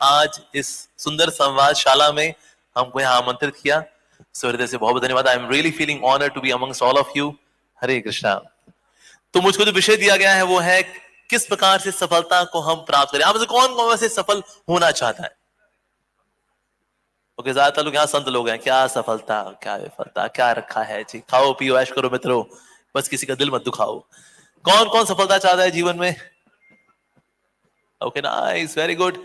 आज इस सुंदर संवादशाला में हमको यहाँ आमंत्रित किया। सो हृदय से बहुत धन्यवाद। I am really feeling honour to be amongst all of you. Hare Krishna. तो मुझको जो विषय दिया गया है वो है किस प्रकार से सफलता को हम प्राप्त करें। आप में से कौन कौन वैसे सफल होना चाहता है? ओके, ज्यादातर लोग यहाँ संत लोग हैं। क्या सफलता, क्या विफलता, क्या रखा है जी? खाओ पियो ऐश करो मित्रों, बस किसी का दिल मत दुखाओ। कौन कौन सफलता चाहता है जीवन में? Okay, nice, very good.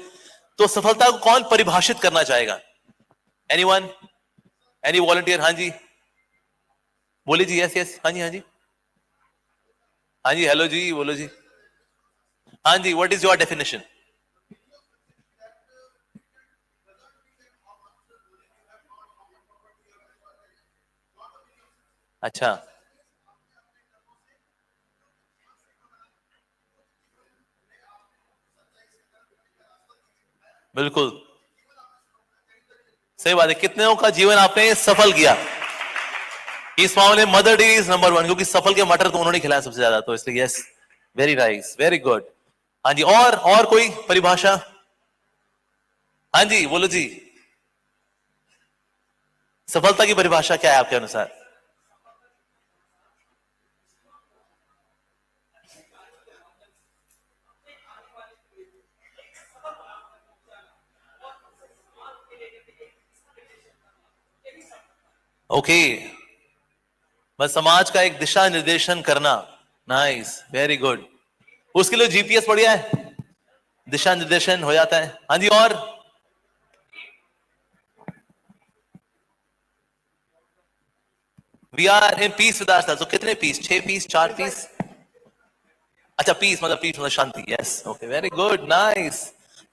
तो सफलता को कौन परिभाषित करना चाहेगा? Anyone, any volunteer? हाँ जी, बोलिए जी। यस यस, हाँ जी, हाँ जी, हाँ जी, हेलो जी, बोलो जी। हाँ जी, व्हाट इज योर डेफिनेशन? अच्छा, बिल्कुल सही बात है। कितनों का जीवन आपने सफल किया? इस मामले में mother dairy is number one, क्योंकि सफल के मटर तो उन्होंने खिलाया सबसे ज्यादा, तो इसलिए yes, very nice, very good. हाँ जी, और कोई परिभाषा? हाँ जी, बोलो जी। सफलता की परिभाषा क्या है आपके अनुसार? ओके, बस समाज का एक दिशा निर्देशन करना। Nice, very good. उसके लिए जीपीएस बढ़िया है, दिशा निर्देशन हो जाता है। हाँ जी, और we are in peace with ourselves. तो कितने पीस? 6 peace, 4 peace? अच्छा, पीस मतलब शांति। Yes, okay, very good, nice.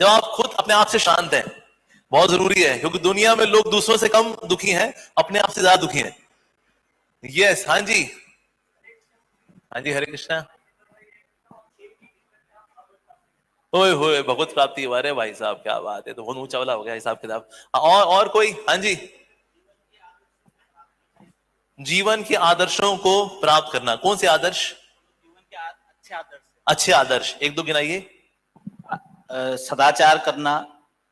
जब आप खुद अपने आप से शांत हैं, बहुत जरूरी है, क्योंकि दुनिया में लोग दूसरों से कम दुखी हैं, अपने आप से ज्यादा दुखी हैं। यस, हाँ जी, हाँ जी, हरे कृष्णा। ओए होए, भगवत प्राप्ति। अरे भाई साहब, क्या बात है, तो बहुत ऊंचा वाला हो गया हिसाब किताब। और कोई? हाँ जी, जीवन के आदर्शों को प्राप्त करना। कौन से आदर्श? अच्छे आदर्श एक दो गिनाइए। सदाचार करना,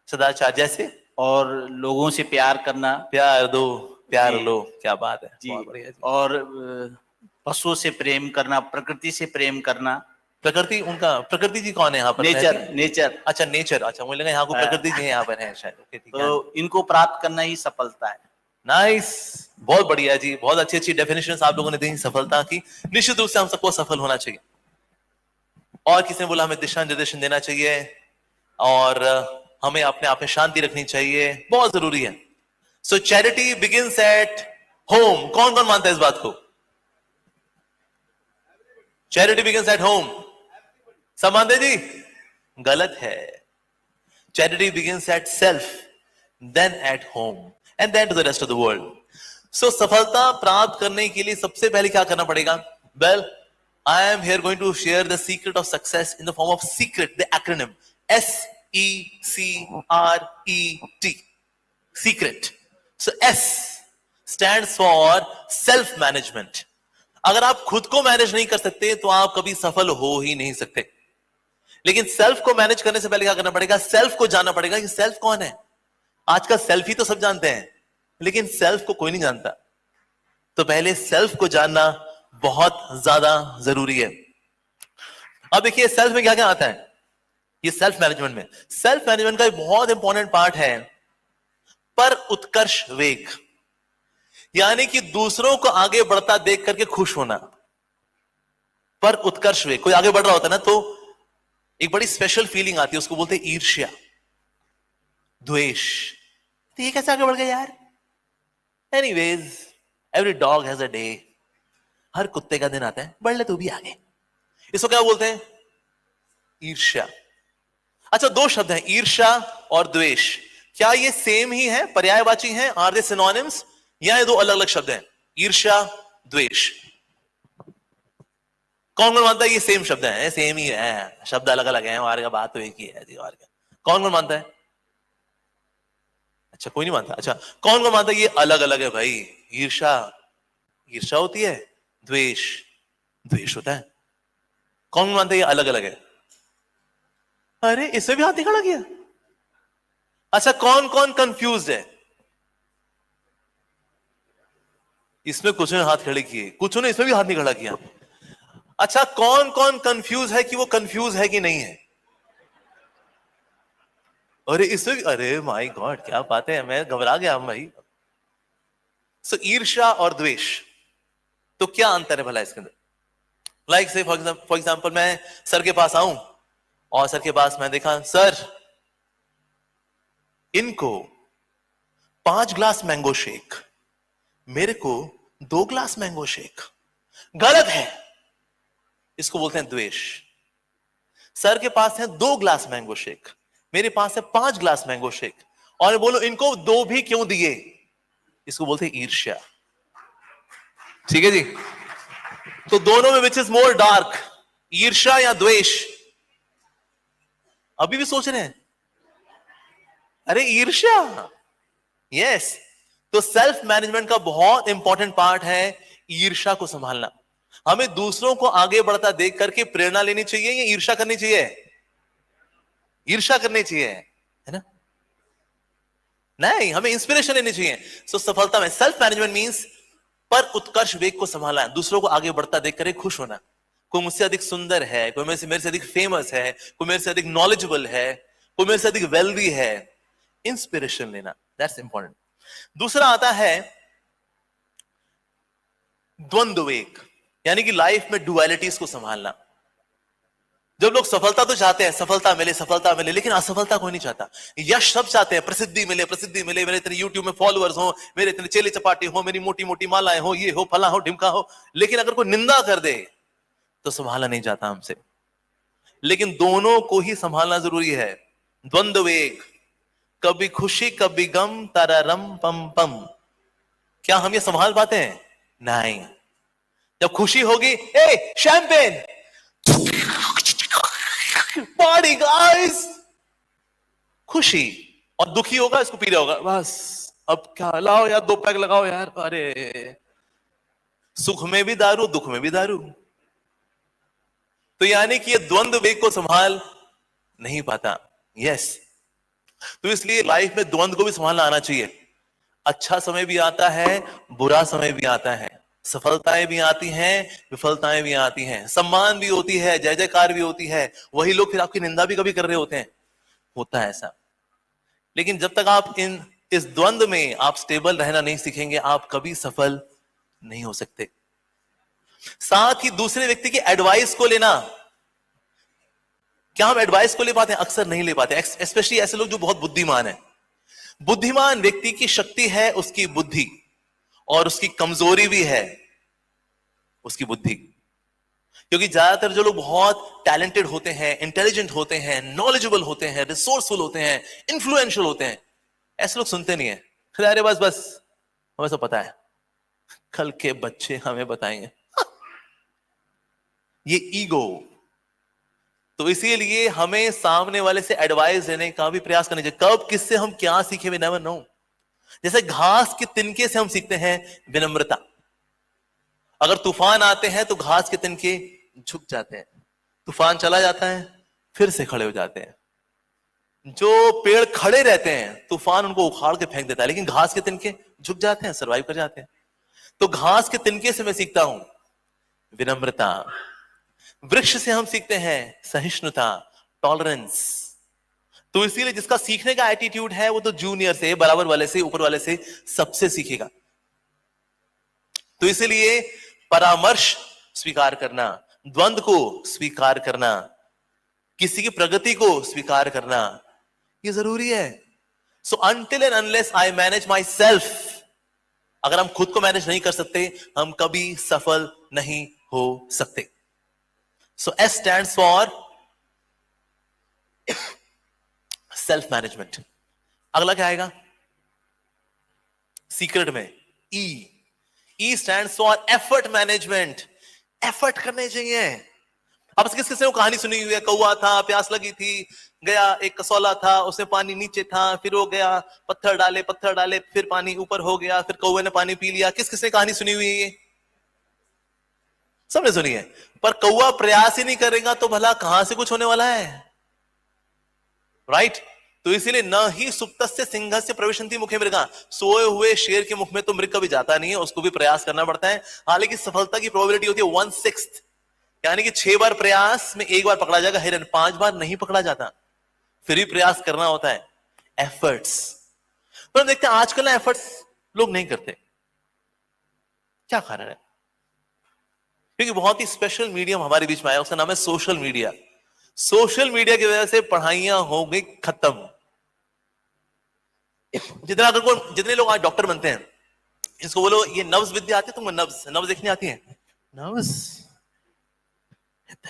सदाचार जैसे? और लोगों से प्यार करना। प्यार दो, प्यार जी, लो, क्या बात है, जी, बहुत बढ़िया जी। और पशुओं से प्रेम करना, प्रकृति से प्रेम करना। प्रकृति, उनका प्रकृति जी कौन है यहाँ पर? Nature, nature. अच्छा, नेचर। अच्छा, मुझे लगा यहाँ को प्रकृति जी यहाँ पर है शायद। ओके, ठीक है। तो इनको प्राप्त करना ही सफलता है। नाइस, बहुत बढ़िया जी, बहुत अच्छी अच्छी डेफिनेशन आप लोगों ने दी सफलता की। निश्चित रूप से हम सबको सफल होना चाहिए। और किसी ने बोला हमें दिशा निर्देशन देना चाहिए, और हमें अपने आप में शांति रखनी चाहिए, बहुत जरूरी है। So charity begins at home. कौन कौन मानता है इस बात को? Charity begins at home. सब मानते जी? गलत है। Charity begins at self, then at home, and then to the rest of the world. So सफलता प्राप्त करने के लिए सबसे पहले क्या करना पड़ेगा? Well, I am here going to share the secret of success in the form of secret, the acronym SECRET. Secret. So S stands for self management. अगर आप खुद को मैनेज नहीं कर सकते तो आप कभी सफल हो ही नहीं सकते। लेकिन सेल्फ को मैनेज करने से पहले क्या करना पड़ेगा? सेल्फ को जानना पड़ेगा कि सेल्फ कौन है। आज का सेल्फ ही तो सब जानते हैं, लेकिन सेल्फ को कोई नहीं जानता। तो पहले सेल्फ को जानना बहुत ज्यादा जरूरी है। अब देखिए, सेल्फ में क्या क्या आता है। ये सेल्फ मैनेजमेंट में, सेल्फ मैनेजमेंट का एक बहुत इंपॉर्टेंट पार्ट है पर उत्कर्ष वेग, यानी कि दूसरों को आगे बढ़ता देख करके खुश होना। पर उत्कर्ष वेग, कोई आगे बढ़ रहा होता है ना, तो एक बड़ी स्पेशल फीलिंग आती है, उसको बोलते हैं ईर्ष्या, द्वेष। तो ये कैसे आगे बढ़ गया यार? Anyways, every dog has a day. हर कुत्ते का दिन आता है, बढ़ ले तू भी आगे। इसको क्या बोलते हैं? ईर्ष्या। अच्छा, दो शब्द हैं, ईर्ष्या और द्वेष। क्या ये सेम ही है, पर्यायवाची हैं? आर दे सिनोनिम्स, या ये दो अलग अलग शब्द हैं? ईर्ष्या, द्वेष। कौन कौन मानता है ये सेम शब्द हैं? सेम ही है, शब्द अलग अलग हैं, और का बात तो एक ही है जी। और क्या, कौन कौन मानता है? अच्छा, कोई नहीं मानता। अच्छा, कौन कौन मानता है ये अलग अलग है भाई? ईर्ष्या, ईर्ष्या होती है, द्वेष, द्वेष होता है। कौन मानता है ये अलग अलग है? अरे, इसमें भी हाथ नहीं खड़ा किया। अच्छा, कौन कौन कंफ्यूज है? इसमें कुछ ने हाथ खड़े किए, कुछ ने इसमें भी हाथ नहीं खड़ा किया। अच्छा, कौन कौन कंफ्यूज है कि वो कंफ्यूज है कि नहीं है? अरे इसमें भी, अरे माय गॉड, क्या बात है, मैं घबरा गया भाई। सो ईर्ष्या और द्वेष, तो क्या अंतर है भला इसके अंदर? लाइक से फॉर एग्जाम्पल मैं सर के पास आऊं और सर के पास मैं देखा, सर इनको 5 ग्लास मैंगो शेक, मेरे को 2 ग्लास मैंगो शेक, गलत है। इसको बोलते हैं द्वेष। सर के पास है 2 ग्लास मैंगो शेक, मेरे पास है 5 ग्लास मैंगो शेक, और बोलो इनको 2 भी क्यों दिए, इसको बोलते हैं ईर्ष्या। ठीक है जी? तो दोनों में विच इज मोर डार्क, ईर्ष्या या द्वेष? अभी भी सोच रहे हैं? अरे ईर्ष्या, यस। तो सेल्फ मैनेजमेंट का बहुत इंपॉर्टेंट पार्ट है ईर्ष्या को संभालना। हमें दूसरों को आगे बढ़ता देख करके प्रेरणा लेनी चाहिए या ईर्ष्या करनी चाहिए? ईर्ष्या करनी चाहिए, है ना? नहीं, हमें इंस्पिरेशन लेनी चाहिए। सो सफलता में सेल्फ मैनेजमेंट मींस पर उत्कर्ष वेग को संभालना है, दूसरों को आगे बढ़ता देख कर खुश होना। कोई मुझसे अधिक सुंदर है, कोई मेरे से अधिक फेमस है, कोई मेरे से अधिक नॉलेजेबल है, कोई मेरे से अधिक वेल्दी है, इंस्पिरेशन लेना, दैट्स इंपॉर्टेंट। दूसरा आता है द्वंद्व वेग, यानी कि लाइफ में डुअलिटीज को संभालना। जब लोग सफलता तो चाहते हैं, सफलता मिले, लेकिन असफलता कोई नहीं चाहता। यश सब चाहते हैं, प्रसिद्धि मिले, मेरे इतने यूट्यूब में फॉलोअर्स हो, मेरे इतने चेले चपाटे हो, मेरी मोटी मोटी मालाएं हो, ये हो, फला हो, ढिमका हो। लेकिन अगर कोई निंदा कर दे तो संभाला नहीं जाता हमसे। लेकिन दोनों को ही संभालना जरूरी है। द्वंद्व वेग, कभी खुशी कभी गम, तररम पम पम। क्या हम ये संभाल पाते हैं? नहीं। जब खुशी होगी, ए शैंपेन, पार्टी गाइस, खुशी। और दुखी होगा, इसको पी रहा होगा, बस अब क्या, लाओ यार 2 पैक लगाओ यार। अरे सुख में भी दारू, दुख में भी दारू। तो यानी कि ये द्वंद्व वेग को संभाल नहीं पाता। यस। तो इसलिए लाइफ में द्वंद्व को भी संभालना आना चाहिए। अच्छा समय भी आता है, बुरा समय भी आता है, सफलताएं भी आती हैं, विफलताएं भी आती हैं, सम्मान भी होती है, जय जयकार भी होती है। वही लोग फिर आपकी निंदा भी कभी कर रहे होते हैं, होता है ऐसा। लेकिन जब तक आप इस द्वंद्व में आप स्टेबल रहना नहीं सीखेंगे, आप कभी सफल नहीं हो सकते। साथ ही दूसरे व्यक्ति की एडवाइस को लेना, क्या हम एडवाइस को ले पाते हैं? अक्सर नहीं ले पाते, स्पेशली ऐसे लोग जो बहुत बुद्धिमान है। बुद्धिमान व्यक्ति की शक्ति है उसकी बुद्धि, और उसकी कमजोरी भी है उसकी बुद्धि। क्योंकि ज्यादातर जो लोग बहुत टैलेंटेड होते हैं, इंटेलिजेंट होते हैं, नॉलेजेबल होते हैं, रिसोर्सफुल होते हैं, इन्फ्लुएंशियल होते हैं, ऐसे लोग सुनते नहीं है। अरे बस बस हमें सब पता है, कल के बच्चे हमें बताएंगे। ये ईगो। तो इसीलिए हमें सामने वाले से एडवाइस लेने का भी प्रयास करना चाहिए। कब किससे हम क्या सीखे, वी नेवर नो। जैसे घास के तिनके से हम सीखते हैं विनम्रता। अगर तूफान आते हैं तो घास के तिनके झुक जाते हैं, तूफान चला जाता है फिर से खड़े हो जाते हैं। जो पेड़ खड़े रहते हैं तूफान उनको उखाड़ के फेंक देता है, लेकिन घास के तिनके झुक जाते हैं, सरवाइव कर जाते हैं। तो घास के तिनके से मैं सीखता हूं विनम्रता। वृक्ष से हम सीखते हैं सहिष्णुता, टॉलरेंस। तो इसीलिए जिसका सीखने का एटीट्यूड है वो तो जूनियर से, बराबर वाले से, ऊपर वाले से, सबसे सीखेगा। तो इसीलिए परामर्श स्वीकार करना, द्वंद्व को स्वीकार करना, किसी की प्रगति को स्वीकार करना, ये जरूरी है। सो until and unless I manage my self, अगर हम खुद को मैनेज नहीं कर सकते, हम कभी सफल नहीं हो सकते। So S stands for self management. अगला क्या आएगा सीक्रेट में? E stands for effort management. Effort करने चाहिए। अब किस किसने वो कहानी सुनी हुई है? कौवा था, प्यास लगी थी, गया, एक कसौला था, उसमें पानी नीचे था, फिर वो गया, पत्थर डाले, फिर पानी ऊपर हो गया, फिर कौवे ने पानी पी लिया। किस किसने कहानी सुनी हुई है ये? सबने सुनी है। पर कौवा प्रयास ही नहीं करेगा तो भला कहां से कुछ होने वाला है? राइट? तो इसीलिए न ही सुप्तस्य सिंहस्य प्रविशन्ति मुखे मृगा, सोए हुए शेर के मुख में तो मृग कभी जाता नहीं है, उसको भी प्रयास करना पड़ता है। हालांकि सफलता की प्रोबेबिलिटी होती है 1/6, यानी कि 6 बार प्रयास में 1 बार पकड़ा जाएगा हिरन, 5 बार नहीं पकड़ा जाता, फिर भी प्रयास करना होता है, एफर्ट्स। पर देखते हैं आजकल ना एफर्ट्स लोग नहीं करते, क्या कारण है? क्योंकि बहुत ही स्पेशल मीडियम हमारे बीच में आया, उसका नाम है सोशल मीडिया। सोशल मीडिया की वजह से पढ़ाइयां हो गई खत्म। जितने लोग आज डॉक्टर बनते हैं, इसको बोलो ये नब्ज विद्या आती है तुमको? नब्ज देखने आती है? नब्ज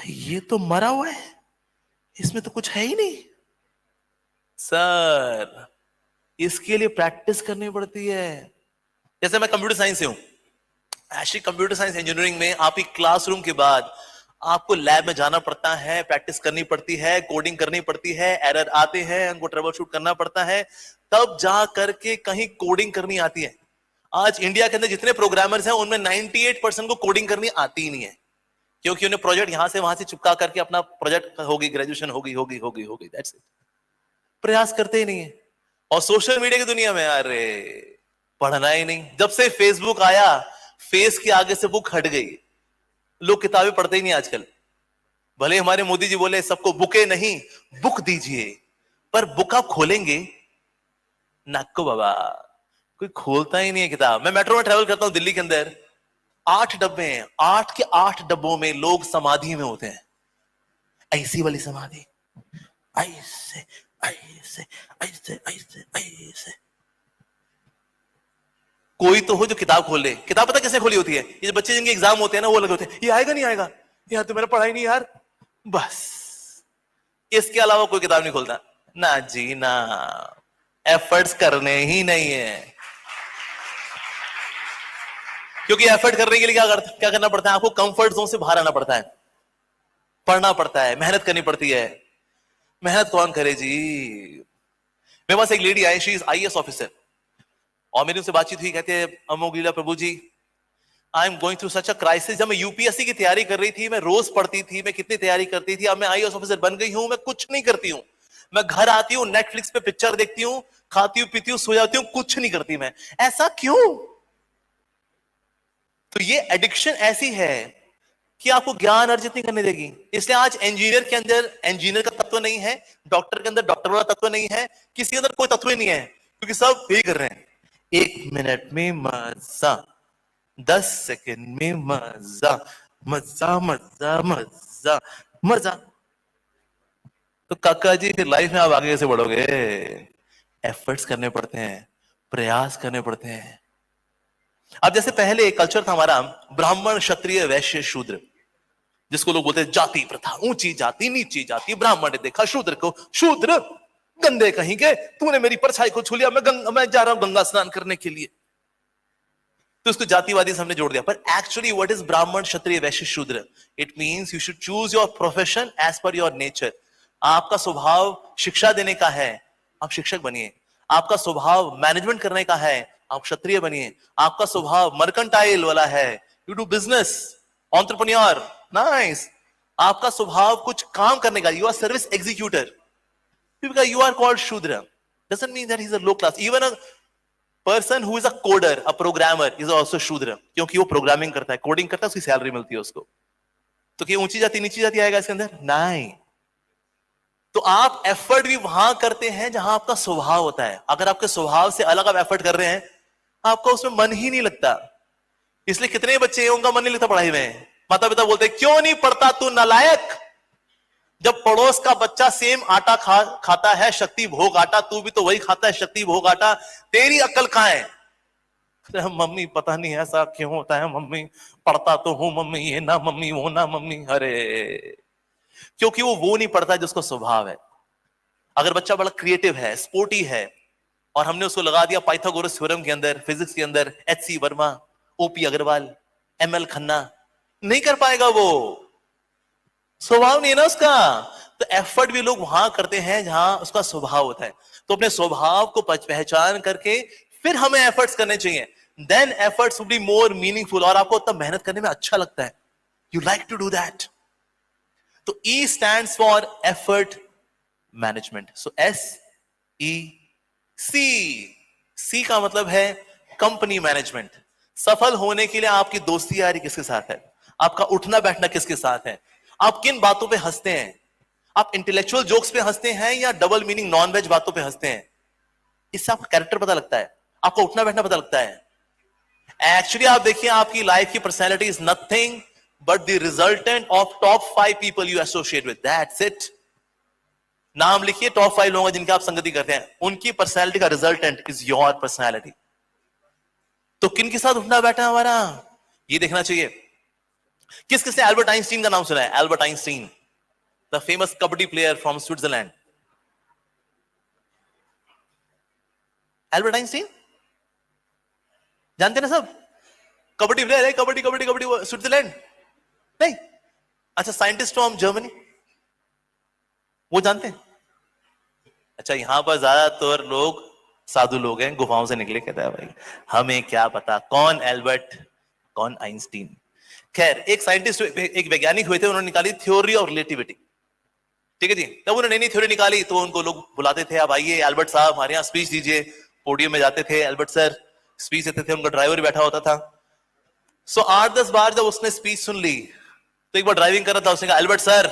ये तो मरा हुआ है, इसमें तो कुछ है ही नहीं। सर इसके लिए प्रैक्टिस करनी पड़ती है। जैसे मैं कंप्यूटर साइंस से हूं, एक्चुअली कंप्यूटर साइंस इंजीनियरिंग में आपकी क्लासरूम के बाद आपको लैब में जाना पड़ता है, प्रैक्टिस करनी पड़ती है, कोडिंग करनी पड़ती है, एरर आते हैं उनको ट्रबल शूट करना पड़ता है, तब जा करके कहीं कोडिंग करनी आती है। आज इंडिया के अंदर जितने प्रोग्रामर्स हैं उनमें 98% को कोडिंग करनी आती ही नहीं है, क्योंकि उन्हें प्रोजेक्ट यहां से वहां से चिपका करके अपना प्रोजेक्ट होगी, ग्रेजुएशन होगी, दैट्स इट। प्रयास करते ही नहीं है। और सोशल मीडिया की दुनिया में अरे पढ़ना ही नहीं। जब से फेसबुक आया, फेस के आगे से बुक हट गई, लोग किताबें पढ़ते ही नहीं आजकल। भले हमारे मोदी जी बोले सबको बुके नहीं बुक दीजिए, पर बुक आप खोलेंगे नाको बाबा, कोई खोलता ही नहीं है किताब। मैं मेट्रो में ट्रेवल करता हूं दिल्ली के अंदर, 8 डब्बे हैं, 8 के 8 डब्बों में लोग समाधि में होते हैं। ऐसी वाली समाधि, ऐसे ऐसे ऐसे ऐसे ऐसे। कोई तो हो जो किताब खोल ले। किताब पता कैसे खोली होती है? ये बच्चे जिनके एग्जाम होते हैं ना, वो लगे होते हैं ये आएगा नहीं आएगा, यार तो मेरा पढ़ाई नहीं यार, बस इसके अलावा कोई किताब नहीं खोलता। ना जी ना, एफर्ट्स करने ही नहीं है। क्योंकि एफर्ट करने के लिए क्या करना पड़ता है? आपको कंफर्ट जोन से बाहर आना पड़ता है, पढ़ना पड़ता है, मेहनत करनी पड़ती है। मेहनत कौन करे जी? मेरे पास एक लेडी आई, शी इज IAS ऑफिसर, और मेरी उनसे बातचीत हुई, कहते हैं Amogh Lila Prabhu ji, I am going through such a crisis. जब मैं यूपीएससी की तैयारी कर रही थी, मैं रोज पढ़ती थी, मैं कितनी तैयारी करती थी, अब मैं IAS ऑफिसर बन गई हूं, मैं कुछ नहीं करती हूं। मैं घर आती हूँ, नेटफ्लिक्स पे पिक्चर देखती हूँ, खाती हूँ, पीती हूँ, सो जाती हूँ, कुछ नहीं करती मैं। ऐसा क्यों? तो ये एडिक्शन ऐसी है कि आपको ज्ञान अर्जित नहीं करने देगी। इसलिए आज इंजीनियर के अंदर इंजीनियर का तत्व नहीं है, डॉक्टर के अंदर डॉक्टर वाला तत्व नहीं है, किसी के अंदर कोई तत्व ही नहीं है, क्योंकि सब यही कर रहे हैं। 1 मिनट में मजा, 10 सेकंड में मजा, मजा मजा मजा मजा। तो काका जी फिर लाइफ में आप आगे कैसे बढ़ोगे? एफर्ट्स करने पड़ते हैं, प्रयास करने पड़ते हैं। अब जैसे पहले एक कल्चर था हमारा, ब्राह्मण क्षत्रिय वैश्य शूद्र, जिसको लोग बोलते हैं जाति प्रथा, ऊंची जाति नीची जाति, ब्राह्मण ने देखा शूद्र को, शूद्र गंदे कहीं के, तूने मेरी परछाई को छू लिया, मैं जा रहा हूं गंगा स्नान करने के लिए। तो इसको जातिवादी से हमने जोड़ दिया। पर एक्चुअली व्हाट इज ब्राह्मण Kshatriya Vaishya Shudra? It means you should choose your profession as per your nature. आपका स्वभाव शिक्षा देने का है, आप शिक्षक बनिए। आपका स्वभाव मैनेजमेंट करने का है, आप क्षत्रिय बनिए। आपका स्वभाव मर्केंटाइल वाला है, you do business, entrepreneur, nice. आपका स्वभाव कुछ काम करने का, you are service executor, you are called Shudra. Doesn't mean that he's a low class. Even a person who is a coder, a programmer is also Shudra. क्योंकि वो programming करता है, कोडिंग करता है, उसकी सैलरी मिलती है उसको। तो क्या ऊंची जाति नीची जाति आएगा इसके अंदर? नहीं। तो आप एफर्ट भी वहां करते हैं जहां आपका स्वभाव होता है। अगर आपके स्वभाव से अलग आप एफर्ट कर रहे हैं, आपका उसमें मन ही नहीं लगता। इसलिए कितने बच्चे हैं उनका मन नहीं लगता पढ़ाई में। माता पिता बोलते हैं क्यों नहीं पढ़ता तू नालायक? जब पड़ोस का बच्चा सेम आटा खाता है, शक्ति भोग आटा, तू भी तो वही खाता है शक्ति भोग आटा, तेरी अक्ल कहां है? मम्मी पता नहीं ऐसा क्यों होता है मम्मी, पढ़ता तो हूं मम्मी, ये ना मम्मी वो ना मम्मी। अरे क्योंकि वो नहीं पढ़ता जिसको स्वभाव है। अगर बच्चा बड़ा क्रिएटिव है, स्पोर्टी है, और हमने उसको लगा दिया पाइथागोरस थ्योरम के अंदर, फिजिक्स के अंदर, HC Verma, OP Agarwal, ML Khanna, नहीं कर पाएगा वो, स्वभाव नहीं है ना उसका। तो एफर्ट भी लोग वहां करते हैं जहां उसका स्वभाव होता है। तो अपने स्वभाव को पहचान करके फिर हमें एफर्ट्स करने चाहिए। Then efforts will be more meaningful, और आपको तब मेहनत करने में अच्छा लगता है, you like to do that. तो E stands for effort management. So S E C, C का मतलब है कंपनी मैनेजमेंट। सफल होने के लिए आपकी दोस्ती यारी किसके साथ है, आपका उठना बैठना किसके साथ है, आप किन बातों पे हंसते हैं, आप इंटेलेक्चुअल जोक्स पे हंसते हैं या डबल मीनिंग नॉन वेज बातों पे हंसते हैं। इससे आपका कैरेक्टर पता लगता है, आपका उठना बैठना पता लगता है। एक्चुअली आप देखिए, आपकी लाइफ की personality is nothing but the resultant of top 5 people you associate with, that's it. नाम लिखिए टॉप 5 लोगों जिनके आप संगति करते हैं, उनकी पर्सनैलिटी का रिजल्टेंट इज योर पर्सनैलिटी। तो किन के साथ उठना बैठना हमारा, ये देखना चाहिए। किस किसने एल्बर्ट आइंस्टीन का नाम सुना है? Albert Einstein, the famous kabaddi player from Switzerland. Albert Einstein जानते ना सब, कबड्डी प्लेयर है, कबड्डी कबड्डी कबड्डी, स्विट्जरलैंड नहीं? अच्छा, साइंटिस्ट फ्रॉम जर्मनी, वो जानते हैं? अच्छा, यहां पर ज्यादातर लोग साधु लोग हैं, गुफाओं से निकले, कहता है भाई हमें क्या पता कौन एल्बर्ट कौन आइंस्टीन। खैर, एक साइंटिस्ट, एक वैज्ञानिक हुए थे, उन्होंने निकाली थ्योरी ऑफ रिलेटिविटी। ठीक है जी, तब उन्होंने नई नई थ्योरी निकाली तो उनको लोग बुलाते थे, अब आइए एल्बर्ट साहब हमारे यहाँ स्पीच दीजिए। पोडियम में जाते थे, एल्बर्ट सर स्पीच देते थे, उनका ड्राइवर बैठा होता था। सो 8-10 बार जब उसने स्पीच सुन ली तो एक बार ड्राइविंग कर रहा था, उसने कहा एल्बर्ट सर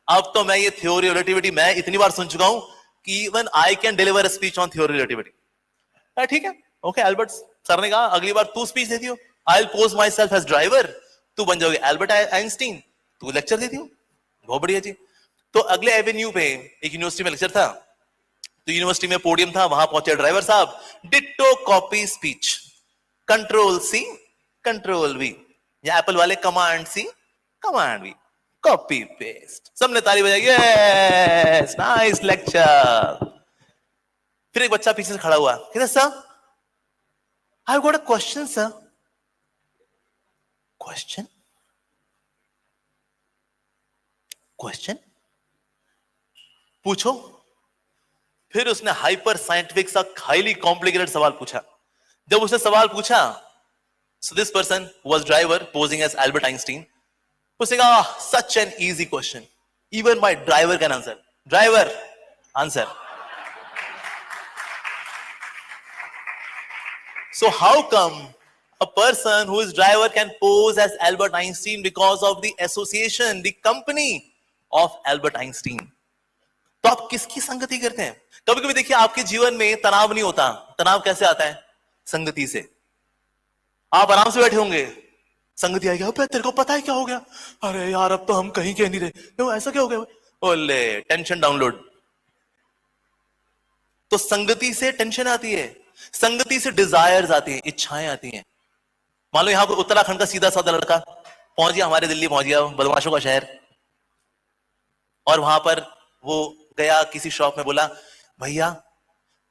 अब तो मैं ये थ्योरी ऑफ रिलेटिविटी मैं इतनी बार सुन चुका हूं कि even I can deliver speech on theory relativity. ठीक है, ओके। एल्बर्ट सर ने कहा अगली बार तू स्पीच देती हो, I will pose myself as driver, तू बन जाओगे एल्बर्ट आइंस्टीन, तू लेक्चर देती हो। बहुत बढ़िया जी। तो अगले एवेन्यू पे एक यूनिवर्सिटी में लेक्चर था, तो यूनिवर्सिटी में पोडियम था, वहां पहुंचे ड्राइवर साहब, ditto copy speech, control C control V, या एप्पल वाले command C command V, copy paste. सबने ताली बजाई, यस नाइस लेक्चर। फिर एक बच्चा पीछे से खड़ा हुआ, कहता sir I got a question sir. Question question पूछो। फिर उसने हाइपर साइंटिफिक सा हाईली कॉम्प्लिकेटेड सवाल पूछा। जब उसने सवाल पूछा, so this person was driver posing as Albert Einstein, उसने कहा such an easy question, even my driver can answer. Driver answer. So how come a person who is driver can pose as Albert Einstein? Because of the association, the company of Albert Einstein. तो आप किसकी संगति करते हैं? कभी कभी देखिए आपके जीवन में तनाव नहीं होता, तनाव कैसे आता है? संगति से। आप आराम से बैठे होंगे, संगति आएगी, अबे तेरे को पता है क्या हो गया? अरे यार अब तो हम कहीं कह नहीं रहे, क्यों ऐसा क्या हो गया? ओले टेंशन डाउनलोड। तो संगति से टेंशन आती है, संगति से डिजायर्स आती है, इच्छाएं आती हैं। मान लो यहां पर उत्तराखंड का सीधा साधा लड़का पहुंच गया, हमारे दिल्ली पहुंच गया, बदमाशों का शहर, और वहां पर वो गया किसी शॉप में, बोला भैया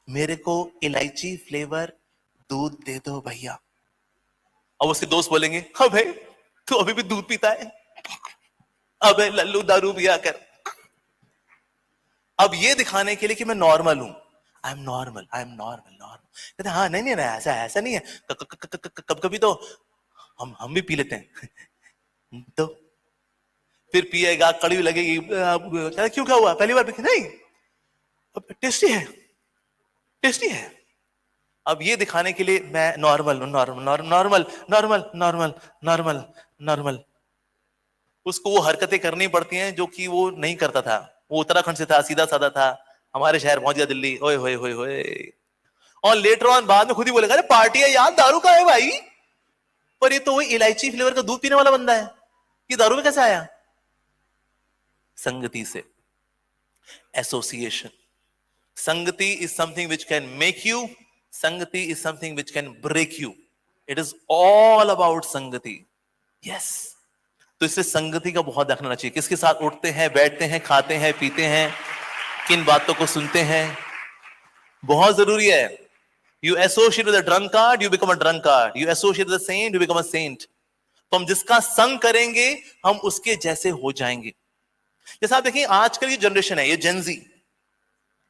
मेरे को इलायची फ्लेवर दूध दे दो भैया। अब उसके दोस्त बोलेंगे हाँ भाई तू अभी भी दूध पीता है, अबे लल्लू दारू पिया कर। अब ये दिखाने के लिए कि मैं नॉर्मल हूं, I am normal I am normal normal, कहते हाँ नहीं नहीं ऐसा ऐसा नहीं है, कब कभी तो हम भी पी लेते हैं। तो फिर पिएगा, कड़वी लगेगी, क्यों क्या हुआ पहली बार पी? नहीं टेस्टी है टेस्टी है। अब ये दिखाने के लिए मैं normal normal normal normal normal normal normal, उसको वो हरकतें करनी पड़ती हैं जो कि वो नहीं करता था। वो उत्तराखंड से था, सीधा साधा था, हमारे शहर पहुंच गया दिल्ली, ओए होए होए होए, और लेटर ऑन बाद में खुद ही बोलेगा अरे पार्टी है यार, दारू का है भाई, पर ये तो वही इलायची फ्लेवर का दूध पीने वाला बंदा है, ये दारू में कैसे आया? संगति से, association. Sangati is something which can make you, sangati is something which can break you. It is all about sangati. Yes, तो इससे संगति का बहुत ध्यान रखना चाहिए, किसके साथ उठते हैं, बैठते हैं, खाते हैं, पीते हैं, किन बातों को सुनते हैं, बहुत जरूरी है। You associate with a drunkard, you become a drunkard, you associate with a saint, you become a saint. तो हम जिसका संग करेंगे हम उसके जैसे हो जाएंगे। जैसे आप देखिए आजकल की जनरेशन है, ये Gen Z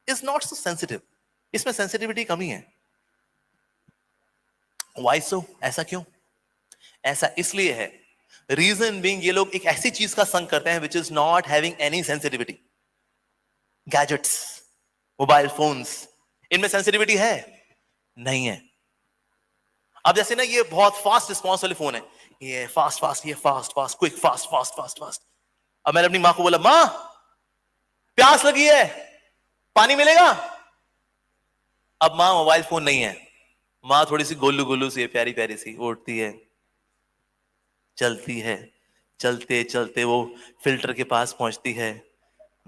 is not so sensitive, इसमें सेंसिटिविटी कमी है। Why so? ऐसा क्यों? ऐसा इसलिए है, रीजन बीइंग ये लोग एक ऐसी चीज का संग करते हैं which is not having any sensitivity. Gadgets, mobile phones, इनमें सेंसिटिविटी है? नहीं है। अब जैसे ना ये बहुत फास्ट रिस्पॉन्स वाले फोन है, ये फास्ट फास्ट, ये fast fast, quick, fast fast fast fast. अब मैंने अपनी मां को बोला, मां प्यास लगी है, पानी मिलेगा? अब मां मोबाइल फोन नहीं है, मां थोड़ी सी गोलू गोलू सी है, प्यारी प्यारी सी, उठती है, चलती है, चलते चलते वो फिल्टर के पास पहुंचती है,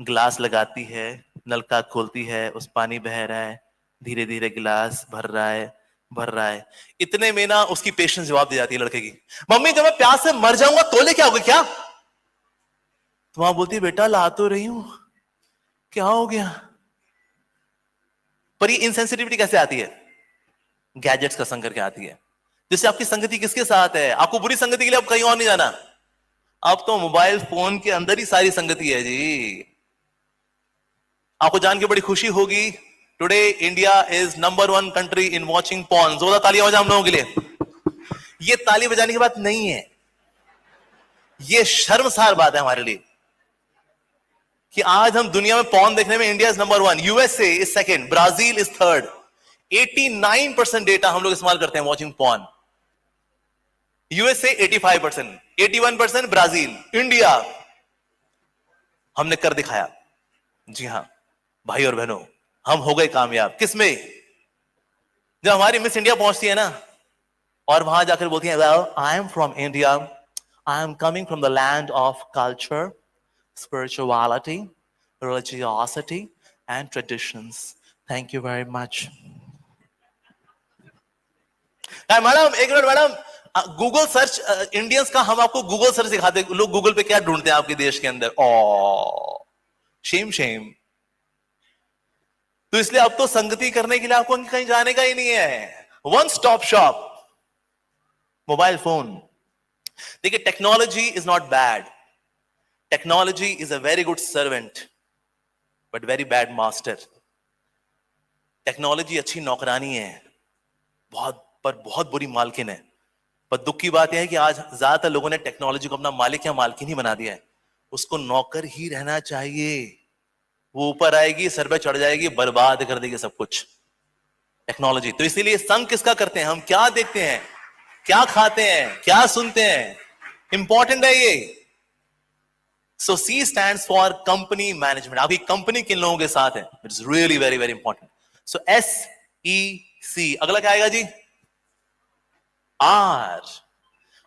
ग्लास लगाती है, नलका खोलती है, उस पानी बह रहा है, धीरे धीरे गिलास भर रहा है, भर रहा है। इतने में ना उसकी पेशेंस जवाब दे जाती है लड़के की, मम्मी जब मैं प्यास से मर जाऊंगा तो लेके आओगे क्या? तो वहां बोलती है, बेटा ला तो रही हूं, क्या हो गया? पर ये इनसेंसिटिविटी कैसे आती है? गैजेट्स का संग करके आती है। जैसे आपकी संगति किसके साथ है? आपको बुरी संगति के लिए अब कहीं और नहीं जाना, अब तो मोबाइल फोन के अंदर ही सारी संगति है जी। आपको जान के बड़ी खुशी होगी, today India is number 1 country in watching porn. जोरदार तालियां हो जाए हम लोगों के लिए। ये ताली बजाने की बात नहीं है, ये शर्मसार बात है हमारे लिए कि आज हम दुनिया में पॉर्न देखने में India is number 1, USA is second, Brazil is third. 89% data हम लोग इस्तेमाल करते हैं watching porn. USA 85%, 81% Brazil. India हमने कर दिखाया। जी हां भाई और बहनों, हम हो गए कामयाब। किसमें? जब हमारी मिस इंडिया पहुंचती है ना और वहां जाकर बोलती है, well I am from India, I am coming from the land of culture, spirituality, religiosity and traditions. Thank you very much. Madam एक minute madam, Google search Indians का, हम आपको गूगल सर्च सिखाते हैं। लोग गूगल पे क्या ढूंढते हैं आपके देश के अंदर? ओ शेम शेम। तो इसलिए अब तो संगति करने के लिए आपको कहीं जाने का ही नहीं है, one stop shop mobile phone. देखिए technology is not bad, technology is a very good servant but very bad master. Technology अच्छी नौकरानी है, बहुत बुरी मालकिन है। पर दुख की बात यह है कि आज ज्यादातर लोगों ने टेक्नोलॉजी को अपना मालिक या मालकिन ही बना दिया है। उसको नौकर ही रहना चाहिए, वो ऊपर आएगी, सर पे चढ़ जाएगी, बर्बाद कर देगी सब कुछ टेक्नोलॉजी। तो इसीलिए संग किसका करते हैं? हम क्या देखते हैं, क्या खाते हैं, क्या सुनते हैं, इंपॉर्टेंट है ये। So C stands for company management. आपकी कंपनी किन लोगों के साथ है? It is really very very important. So SEC, अगला क्या आएगा जी? R.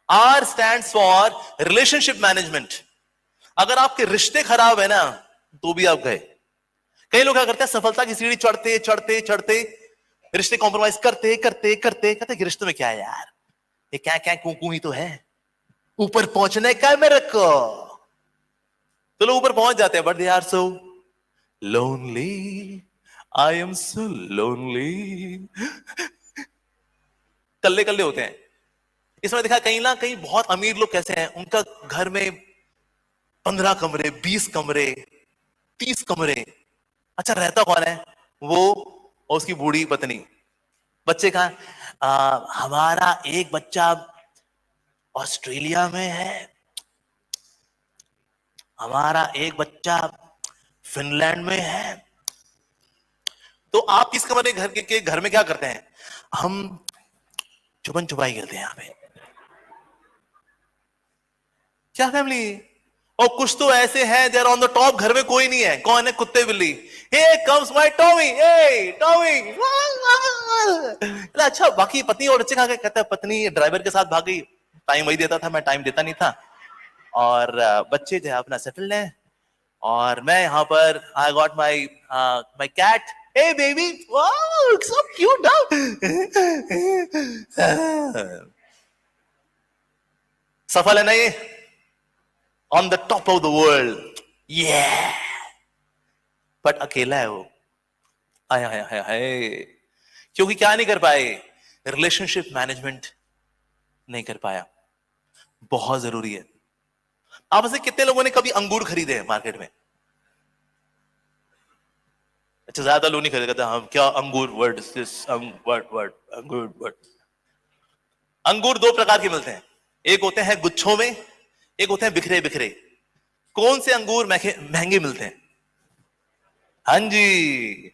R stands for relationship management. अगर आपके रिश्ते खराब है ना तो भी आप गए। कई लोग क्या करते हैं, सफलता की सीढ़ी चढ़ते चढ़ते चढ़ते रिश्ते कॉम्प्रोमाइज करते करते करते कहते कि रिश्ते में क्या है यार, ये क्या क्या कू ही तो है, ऊपर पहुंचने का है मेरे को। तो लोग ऊपर पहुंच जाते हैं but they are so lonely, I am so lonely, कल्ले कल्ले होते हैं। इसमें देखा कहीं ना कहीं बहुत अमीर लोग कैसे हैं, उनका घर में 15 कमरे, 20 कमरे, 30 कमरे। अच्छा रहता कौन है? वो और उसकी बूढ़ी पत्नी। बच्चे कहां? हमारा एक बच्चा ऑस्ट्रेलिया में है, हमारा एक बच्चा फिनलैंड में है। तो आप इस कमरे के घर में क्या करते हैं? हम छुपन छुपाई खेलते हैं यहां पे। क्या फैमिली? और कुछ तो ऐसे हैं देयर ऑन द टॉप, घर में कोई नहीं है। कौन है? कुत्ते बिल्ली। Hey comes my Tommy, hey Tommy. अच्छा बाकी पत्नी और बच्चे कहां गए? कहता है पत्नी ड्राइवर के साथ भाग गई, टाइम वही देता था, मैं टाइम देता नहीं था। और बच्चे जो है अपना सेटल्ड हैं और मैं यहां पर I got my my cat, hey baby, wow so cute dog. सफल है ना ये? On the top of the world, ये बट अकेला है वो। हाय हाय हाय हाय, क्योंकि क्या नहीं कर पाए? रिलेशनशिप मैनेजमेंट नहीं कर पाया। बहुत जरूरी है। आप में से कितने लोगों ने कभी अंगूर खरीदे हैं मार्केट में? अच्छा ज्यादा लोग नहीं खरीदते। हम क्या अंगूर, वर्ड दिस वर्ड अंगूर वर्ड। अंगूर दो प्रकार के मिलते हैं, एक होते हैं गुच्छों में, एक होते हैं बिखरे बिखरे। कौन से अंगूर महंगे मिलते हैं? हाँ जी,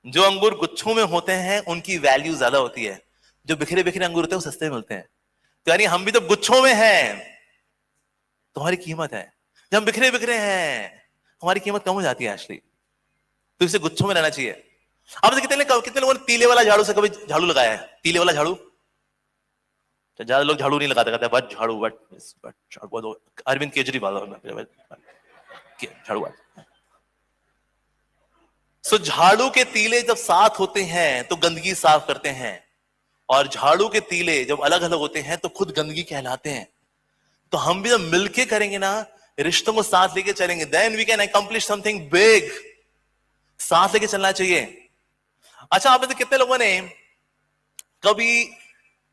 जो अंगूर गुच्छों में होते हैं उनकी वैल्यू ज्यादा होती है, जो बिखरे बिखरे अंगूर होते हैं वो सस्ते में मिलते हैं। तो यानी हम भी तो गुच्छों में हैं तो हमारी कीमत है, जब हम बिखरे बिखरे हैं हमारी कीमत कम हो जाती है एक्चुअली। तो इसे गुच्छों में रहना चाहिए। अब कितने लोगों ने तीले वाला झाड़ू से कभी झाड़ू लगाया है? तीले वाला झाड़ू, तो ज्यादा लोग झाड़ू नहीं लगाते, कहते बट झाड़ू बट झाड़ू। अरविंद केजरीवाल झाड़ू। सो झाड़ू के तीले जब साथ होते हैं तो गंदगी साफ करते हैं, और झाड़ू के तीले जब अलग अलग होते हैं तो खुद गंदगी कहलाते हैं। तो हम भी जब मिलके करेंगे ना, रिश्तों को साथ लेके चलेंगे, then we can accomplish something big. साथ लेके चलना चाहिए। अच्छा, आप में से कितने लोगों ने कभी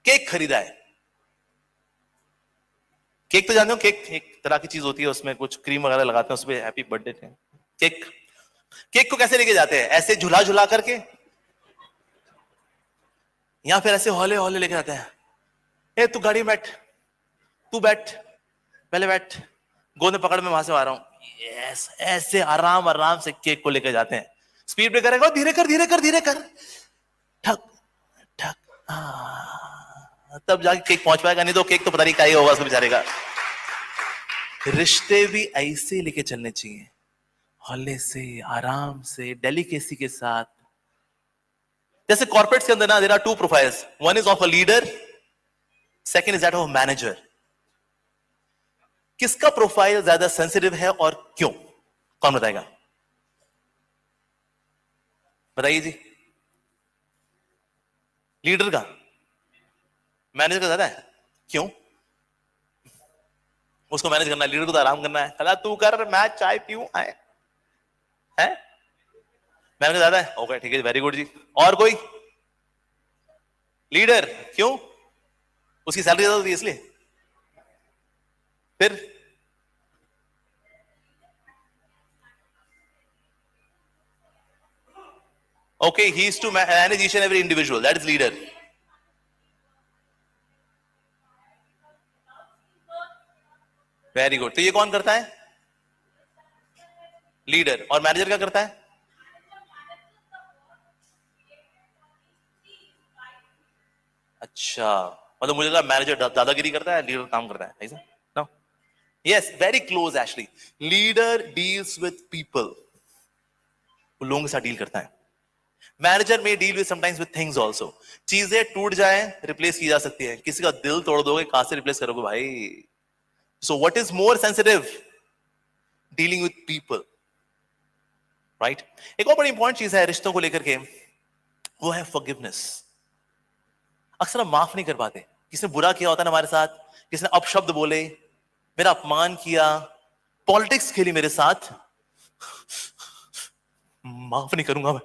केक खरीदा है? केक तो जानते हो, केक एक तरह की चीज होती है, उसमें कुछ क्रीम वगैरह लगाते हैं, उसमें हैप्पी बर्थडे केक। केक को कैसे लेके जाते हैं? ऐसे झुला झुला करके, या फिर ऐसे हौले हौले लेके जाते हैं। ए तू गाड़ी में बैठ, तू बैठ, पहले बैठ, गोद में पकड़, में वहां से आ रहा हूं। यस, ऐसे आराम आराम से केक को लेके जाते हैं। स्पीड ब्रेकर है, धीरे कर धीरे कर धीरे कर, ठक ठक, तब जाके केक पहुंच पाएगा, नहीं तो केक तो पता नहीं क्या ही होगा उसको बेचारे का। रिश्ते भी ऐसे लेके चलने चाहिए, हौले से, आराम से, डेलिकेसी के साथ। जैसे कॉर्पोरेट्स के अंदर ना, there are two profiles, one is of a leader, second is that of manager. किसका प्रोफाइल ज्यादा सेंसिटिव है और क्यों? कौन बताएगा? बताइए जी। लीडर का? मैनेजर का ज्यादा है? क्यों? उसको मैनेज करना है, लीडर को तो आराम करना है। चला तू कर, मैं चाय पीऊं आए है। मैनेजर ज्यादा है, ओके ठीक है, वेरी गुड जी। और कोई? लीडर क्यों? उसकी सैलरी ज्यादा होती है इसलिए? फिर okay, he is to manage each and every individual, that is leader. Very good. तो ये कौन करता है? लीडर। और मैनेजर क्या करता है? अच्छा, मतलब मुझे लगा मैनेजर दादागिरी करता है, लीडर काम करता है, ऐसा? No, yes, very close actually. Leader deals with people, वो लोगों के साथ डील करता है। Manager may deal with sometimes with things also. चीजें टूट जाए, रिप्लेस की जा सकती है। किसी का दिल तोड़ दोगे, कहां से रिप्लेस करोगे भाई? So what is more sensitive? Dealing with people, right? एक और बड़ी इंपॉर्टेंट चीज है रिश्तों को लेकर के, वो है फॉरगिवनेस। अक्सर हम माफ नहीं कर पाते। किसने बुरा किया होता है ना हमारे साथ, किसने अपशब्द बोले, मेरा अपमान किया, पॉलिटिक्स खेली मेरे साथ, माफ नहीं करूंगा मैं।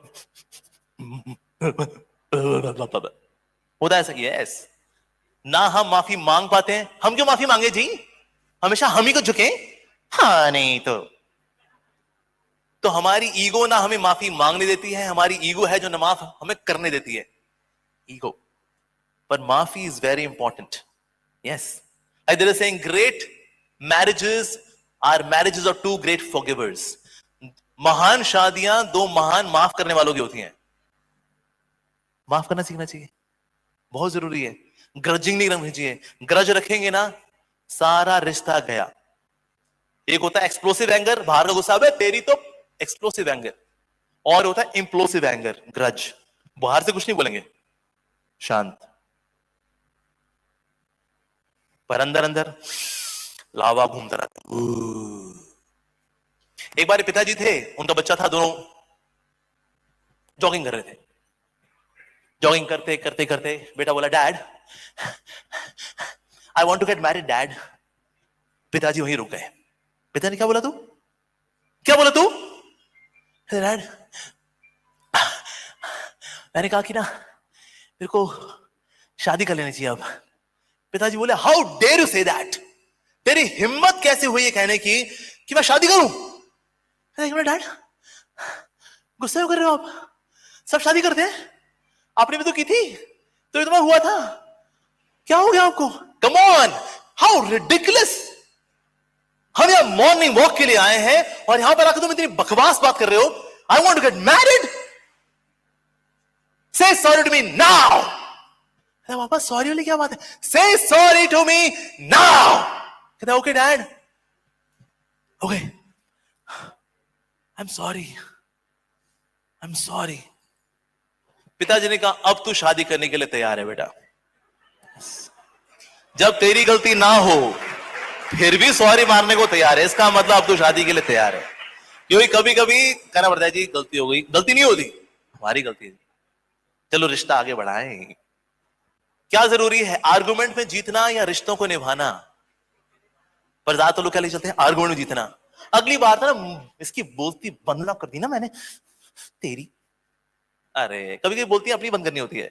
होता है ऐसा? यस। ना हम माफी मांग पाते हैं। हम क्यों माफी मांगे जी? हमेशा हम ही को झुके? हाँ, नहीं तो हमारी ईगो ना हमें माफी मांगने देती है, हमारी ईगो है जो ना माफ हमें करने देती है, ईगो। पर माफी is very important. Yes, like there is saying, great marriages are marriages of two great forgivers. महान शादियां दो महान माफ करने वालों की होती हैं। माफ करना सीखना चाहिए, बहुत जरूरी है। ग्रजिंग नहीं रखनी चाहिए। ग्रज रखेंगे ना, सारा रिश्ता गया। एक होता है एक्सप्लोसिव एंगर, बाहर का गुस्सा, तेरी तो एक्सप्लोसिव एंगर, और होता है इंप्लोसिव एंगर, ग्रज। बाहर से कुछ नहीं बोलेंगे, शांत, पर अंदर अंदर लावा घूमता रहता। एक बार पिताजी थे, उनका बच्चा था, दोनों जॉगिंग कर रहे थे। जॉगिंग करते करते करते बेटा बोला, dad I want to get married dad. पिताजी वहीं रुक गए। पिता ने क्या बोला? तू क्या बोला? तू? डैड, मैंने कहा कि ना मेरे को शादी कर लेनी चाहिए अब। पिताजी बोले, how dare you say that? तेरी हिम्मत कैसे हुई है कहने की कि मैं शादी करूं? डैड, गुस्से में कर रहे हो आप? सब शादी करते हैं, आपने भी तो की थी, तो ये तुम्हारा हुआ था, क्या हो गया आपको? Come on, how ridiculous. हम यहां मॉर्निंग वॉक के लिए आए हैं और यहां पर आकर तुम इतनी बकवास बात कर रहे हो। I want to get married. Say sorry to me now. अरे पापा सॉरी वाली क्या बात है, say sorry to me now. कहते okay dad, okay, I am sorry, I am sorry. पिताजी ने कहा अब तू शादी करने के लिए तैयार है बेटा। जब तेरी गलती ना हो फिर भी सॉरी मारने को तैयार है, इसका मतलब अब तू शादी के लिए तैयार है। क्योंकि कभी कभी कहना पड़ता है जी गलती हो गई, गलती नहीं होती, हमारी गलती है, चलो रिश्ता आगे बढ़ाएं। क्या जरूरी है, आर्गुमेंट में जीतना या रिश्तों को निभाना? पर ज्यादातर लोग क्या ले चलते हैं, आर्गुमेंट में जीतना। अगली बात है ना, इसकी बोलती बंद ना कर दी ना मैंने तेरी। अरे कभी कभी बोलती अपनी बंद करनी होती है।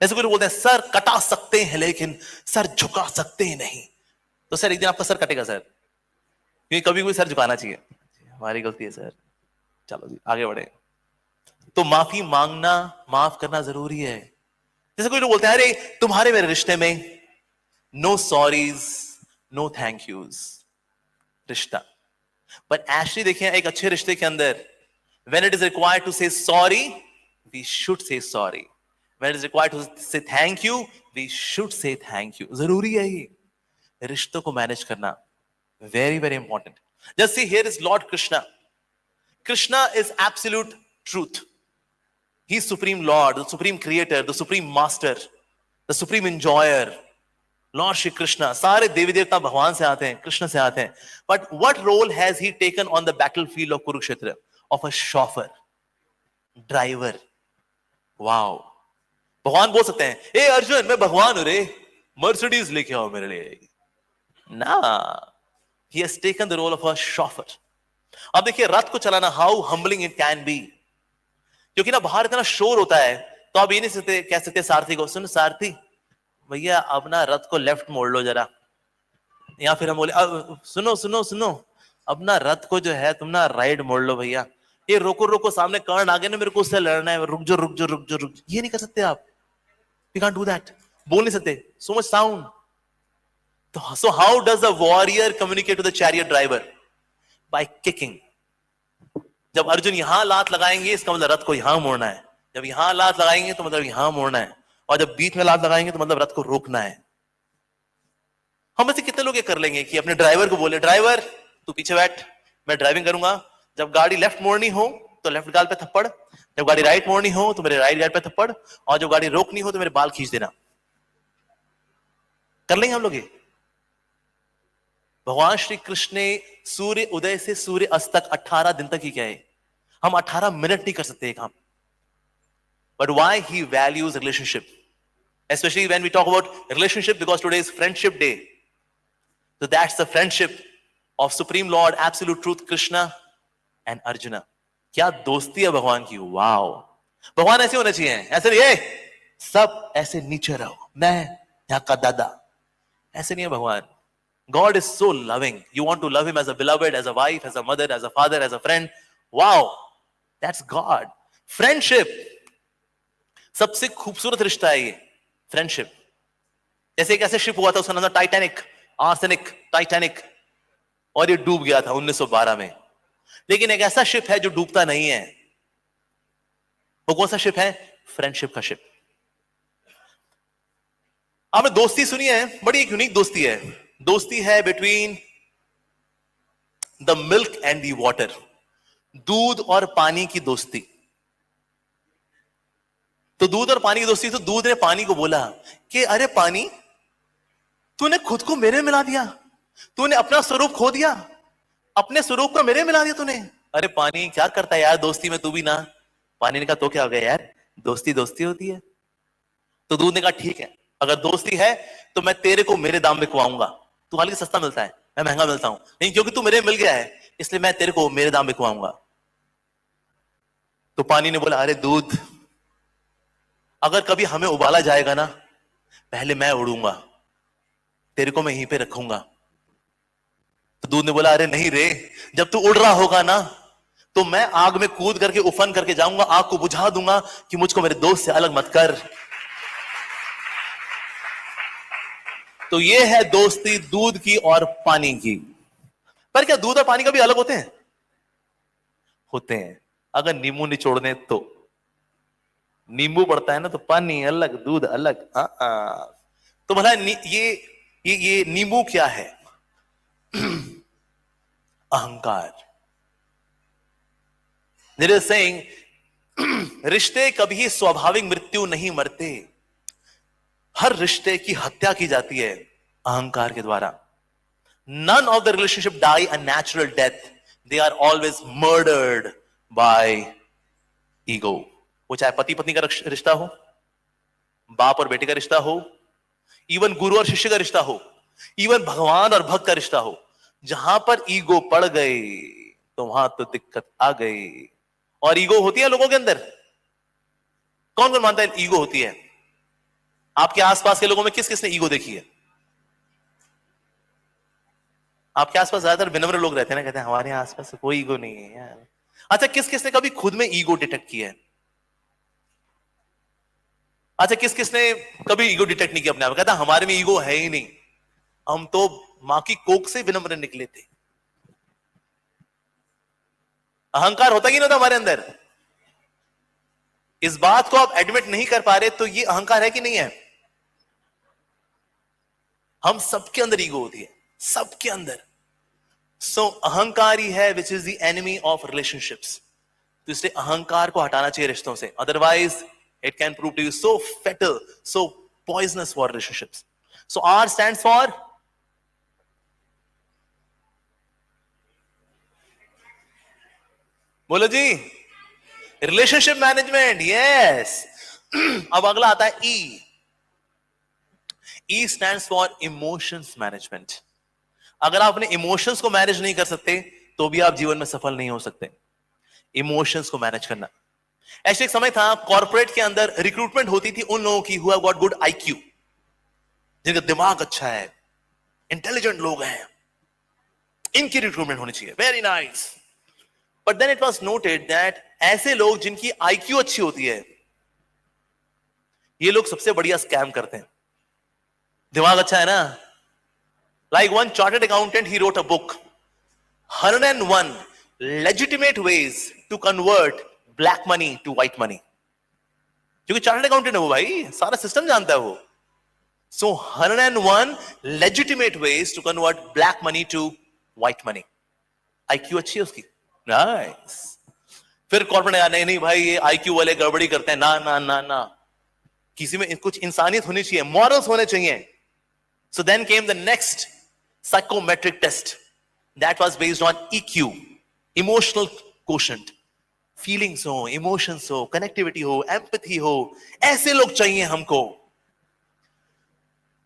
ऐसे कुछ बोलते हैं सर कटा सकते हैं लेकिन सर झुका सकते हैं नहीं। तो सर एक दिन आपका सर कटेगा सर, क्योंकि कभी कोई सर झुकाना चाहिए। हमारी गलती है सर, चलो जी आगे बढ़े। तो माफी मांगना, माफ करना जरूरी है। जैसे कोई लोग बोलते हैं अरे तुम्हारे मेरे रिश्ते में no sorries no thank yous रिश्ता। पर एक्चुअली देखिए एक अच्छे रिश्ते के अंदर when it is required to say sorry we should say sorry, when it is required to say thank you we should say thank you। जरूरी है ये रिश्तों को मैनेज करना, very very important। just see here is Lord Krishna। Krishna is absolute truth, he is supreme Lord, the supreme creator, the supreme master, the supreme enjoyer, Lord Shri Krishna। सारे देवी देवता भगवान से आते हैं, कृष्ण से आते हैं। But what role has he taken on the battlefield of Kurukshetra? Of a chauffeur, driver। Wow, भगवान बोल सकते हैं ए अर्जुन मैं भगवान हूं रे, मर्सिडीज लेके आओ मेरे लिए ना। he has taken the role of a chauffeur। अब देखिए रथ को चलाना, how humbling it can be. क्योंकि ना बाहर इतना शोर होता है, तो आप ये नहीं सकते, कह सकते सारथी को सुन सारथी भैया अब ना रथ को लेफ्ट मोड़ लो जरा, या फिर हम बोले सुनो सुनो सुनो अब ना रथ को जो है तुम ना राइट मोड़ लो भैया, ये रोको रोको सामने कर्ण आ गए ना, मेरे को उससे लड़ना है, रुक जो रुक जो रुक जो रुक। ये नहीं कर सकते आप, यू कांट डू दैट, बोल नहीं सकते, सो मच साउंड। तो so how does a warrior communicate to the chariot driver? By kicking. जब अर्जुन यहां लात लगाएंगे इसका मतलब रथ को यहां मोड़ना है, जब यहां लात लगाएंगे तो मतलब यहां मोड़ना है, और जब बीच में लात लगाएंगे तो मतलब रथ को रोकना है। हम में से कितने लोग ये कर लेंगे कि अपने ड्राइवर को बोले ड्राइवर तू पीछे बैठ, मैं ड्राइविंग करूंगा, जब गाड़ी लेफ्ट मोड़नी हो तो लेफ्ट गाल पे थप्पड़, जब गाड़ी राइट मोड़नी हो तो मेरे राइट गाल पे थप्पड़, और जब गाड़ी रोकनी हो तो मेरे बाल खींच देना। कर लेंगे हम लोग ये? भगवान श्री कृष्ण ने सूर्य उदय से सूर्य अस्त तक 18 दिन तक ही क्या है, हम 18 मिनट नहीं कर सकते काम। But why he values relationship, especially when we talk about relationship, because today is friendship day, so that's the friendship of supreme lord absolute truth Krishna and Arjuna। क्या दोस्ती है भगवान की, वाओ। भगवान ऐसे होने चाहिए, ऐसे नहीं है सब ऐसे नीचे रहो मैं यहां का दादा, ऐसे नहीं है भगवान। God is so loving, you want to love him as a beloved, as a wife, as a mother, as a father, as a friend, wow, that's God। friendship सबसे खूबसूरत रिश्ता है ये, फ्रेंडशिप। जैसे एक ऐसे शिप हुआ था, उसका नाम था टाइटैनिक, आर्सेनिक टाइटैनिक, और ये डूब गया था 1912 में। लेकिन एक ऐसा शिप है जो डूबता नहीं है, वो कौन सा शिप है? फ्रेंडशिप का शिप। आपने दोस्ती सुनी है, बड़ी एक यूनिक दोस्ती है, दोस्ती है between the milk and the water, दूध और पानी की दोस्ती। तो दूध और पानी की दोस्ती, तो दूध ने पानी को बोला कि अरे पानी तूने खुद को मेरे मिला दिया, तूने अपना स्वरूप खो दिया, अपने स्वरूप को मेरे मिला दिया तूने। अरे पानी क्या करता है यार दोस्ती में, तू भी ना। पानी ने कहा तो क्या हो गया यार, दोस्ती दोस्ती होती है। तो दूध ने कहा ठीक है, अगर दोस्ती है तो मैं तेरे को मेरे दाम में खुआऊंगा, तू हालांकि सस्ता मिलता है मैं महंगा मिलता हूं, नहीं क्योंकि तू मेरे मिल गया है इसलिए मैं तेरे को मेरे दाम में खुआऊंगा। तो पानी ने बोला अरे दूध अगर कभी हमें उबाला जाएगा ना, पहले मैं उड़ूंगा, तेरे को मैं यहीं पे रखूंगा। तो दूध ने बोला अरे नहीं रे, जब तू उड़ रहा होगा ना तो मैं आग में कूद करके उफन करके जाऊंगा, आग को बुझा दूंगा कि मुझको मेरे दोस्त से अलग मत कर। तो ये है दोस्ती दूध की और पानी की। पर क्या दूध और पानी कभी अलग होते हैं? होते हैं, अगर नींबू निचोड़ दें तो। नींबू पड़ता है ना तो पानी अलग, दूध अलग। तो भला ये नींबू क्या है? अहंकार। There is saying, रिश्ते कभी स्वाभाविक मृत्यु नहीं मरते, हर रिश्ते की हत्या की जाती है अहंकार के द्वारा। None of the relationship die a natural death. They are always murdered by ego. वो चाहे पति पत्नी का रिश्ता हो, बाप और बेटे का रिश्ता हो, इवन गुरु और शिष्य का रिश्ता हो, इवन भगवान और भक्त का रिश्ता हो, जहां पर ईगो पड़ गए तो वहां तो दिक्कत आ गई। और ईगो होती है लोगों के अंदर। कौन कौन मानता है ईगो होती है? आपके आसपास के लोगों में किस किसने ईगो देखी है? आपके आसपास ज्यादातर विनम्र लोग रहते हैं ना, कहते हैं हमारे आसपास कोई ईगो नहीं है यार। अच्छा, किस किसने कभी खुद में ईगो डिटेक्ट किया है? अच्छा, किस किसने कभी ईगो डिटेक्ट नहीं किया अपने आप में? कहता हमारे में ईगो है ही नहीं, हम तो मां की कोख से विनम्र निकले थे। अहंकार होता ही नहीं था हमारे अंदर। इस बात को आप एडमिट नहीं कर पा रहे तो ये अहंकार है कि नहीं है? हम सबके अंदर ईगो होती है, सबके अंदर। सो अहंकार ही है which is the enemy of relationships. तो इसलिए अहंकार को हटाना चाहिए रिश्तों से, otherwise it can prove to you so fatal, so poisonous for relationships. So R stands for, बोलो जी, रिलेशनशिप मैनेजमेंट। यस। अब अगला आता है E. E stands for emotions management. अगर आप अपने इमोशंस को मैनेज नहीं कर सकते तो भी आप जीवन में सफल नहीं हो सकते। इमोशंस को मैनेज करना। ऐसे एक समय था कॉर्पोरेट के अंदर रिक्रूटमेंट होती थी उन लोगों की who have got good IQ, जिनका दिमाग अच्छा है, इंटेलिजेंट लोग हैं, इनकी रिक्रूटमेंट होनी चाहिए। Very nice. But then it was noted that ऐसे लोग जिनकी आईक्यू अच्छी होती है, ये लोग सबसे बढ़िया स्कैम करते हैं। दिमाग अच्छा है ना। Like one chartered accountant, he wrote a book, 101 legitimate ways to convert black money to white money. क्योंकि चार्टर्ड अकाउंटेंट है वो भाई, सारा सिस्टम जानता है वो। So 101 legitimate ways to convert black money to white money. IQ अच्छी है उसकी। Nice. फिर कॉर्पोरेट नहीं नहीं भाई ये IQ वाले गड़बड़ी करते हैं, ना ना ना ना, किसी में कुछ इंसानियत होनी चाहिए, मॉरल्स होने चाहिए। So then came the next psychometric test that was based on EQ, emotional quotient, feelings हो, emotions हो, connectivity हो, empathy हो, ऐसे लोग चाहिए हमको।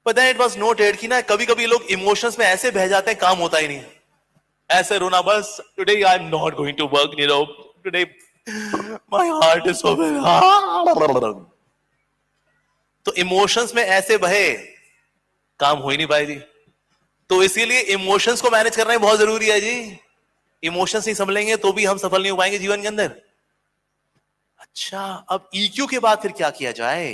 But then it was noted कि ना कभी कभी लोग इमोशंस में ऐसे बह जाते हैं काम होता ही नहीं, ऐसे रोना बस, today I am not going to work, you know, today my heart is so bad। तो इमोशंस में ऐसे बहे काम हो ही नहीं पाए जी। तो इसीलिए इमोशंस को मैनेज करना बहुत जरूरी है जी। इमोशंस नहीं संभलेंगे तो भी हम सफल नहीं हो पाएंगे जीवन के अंदर। अच्छा, अब ईक्यू के बाद फिर क्या किया जाए?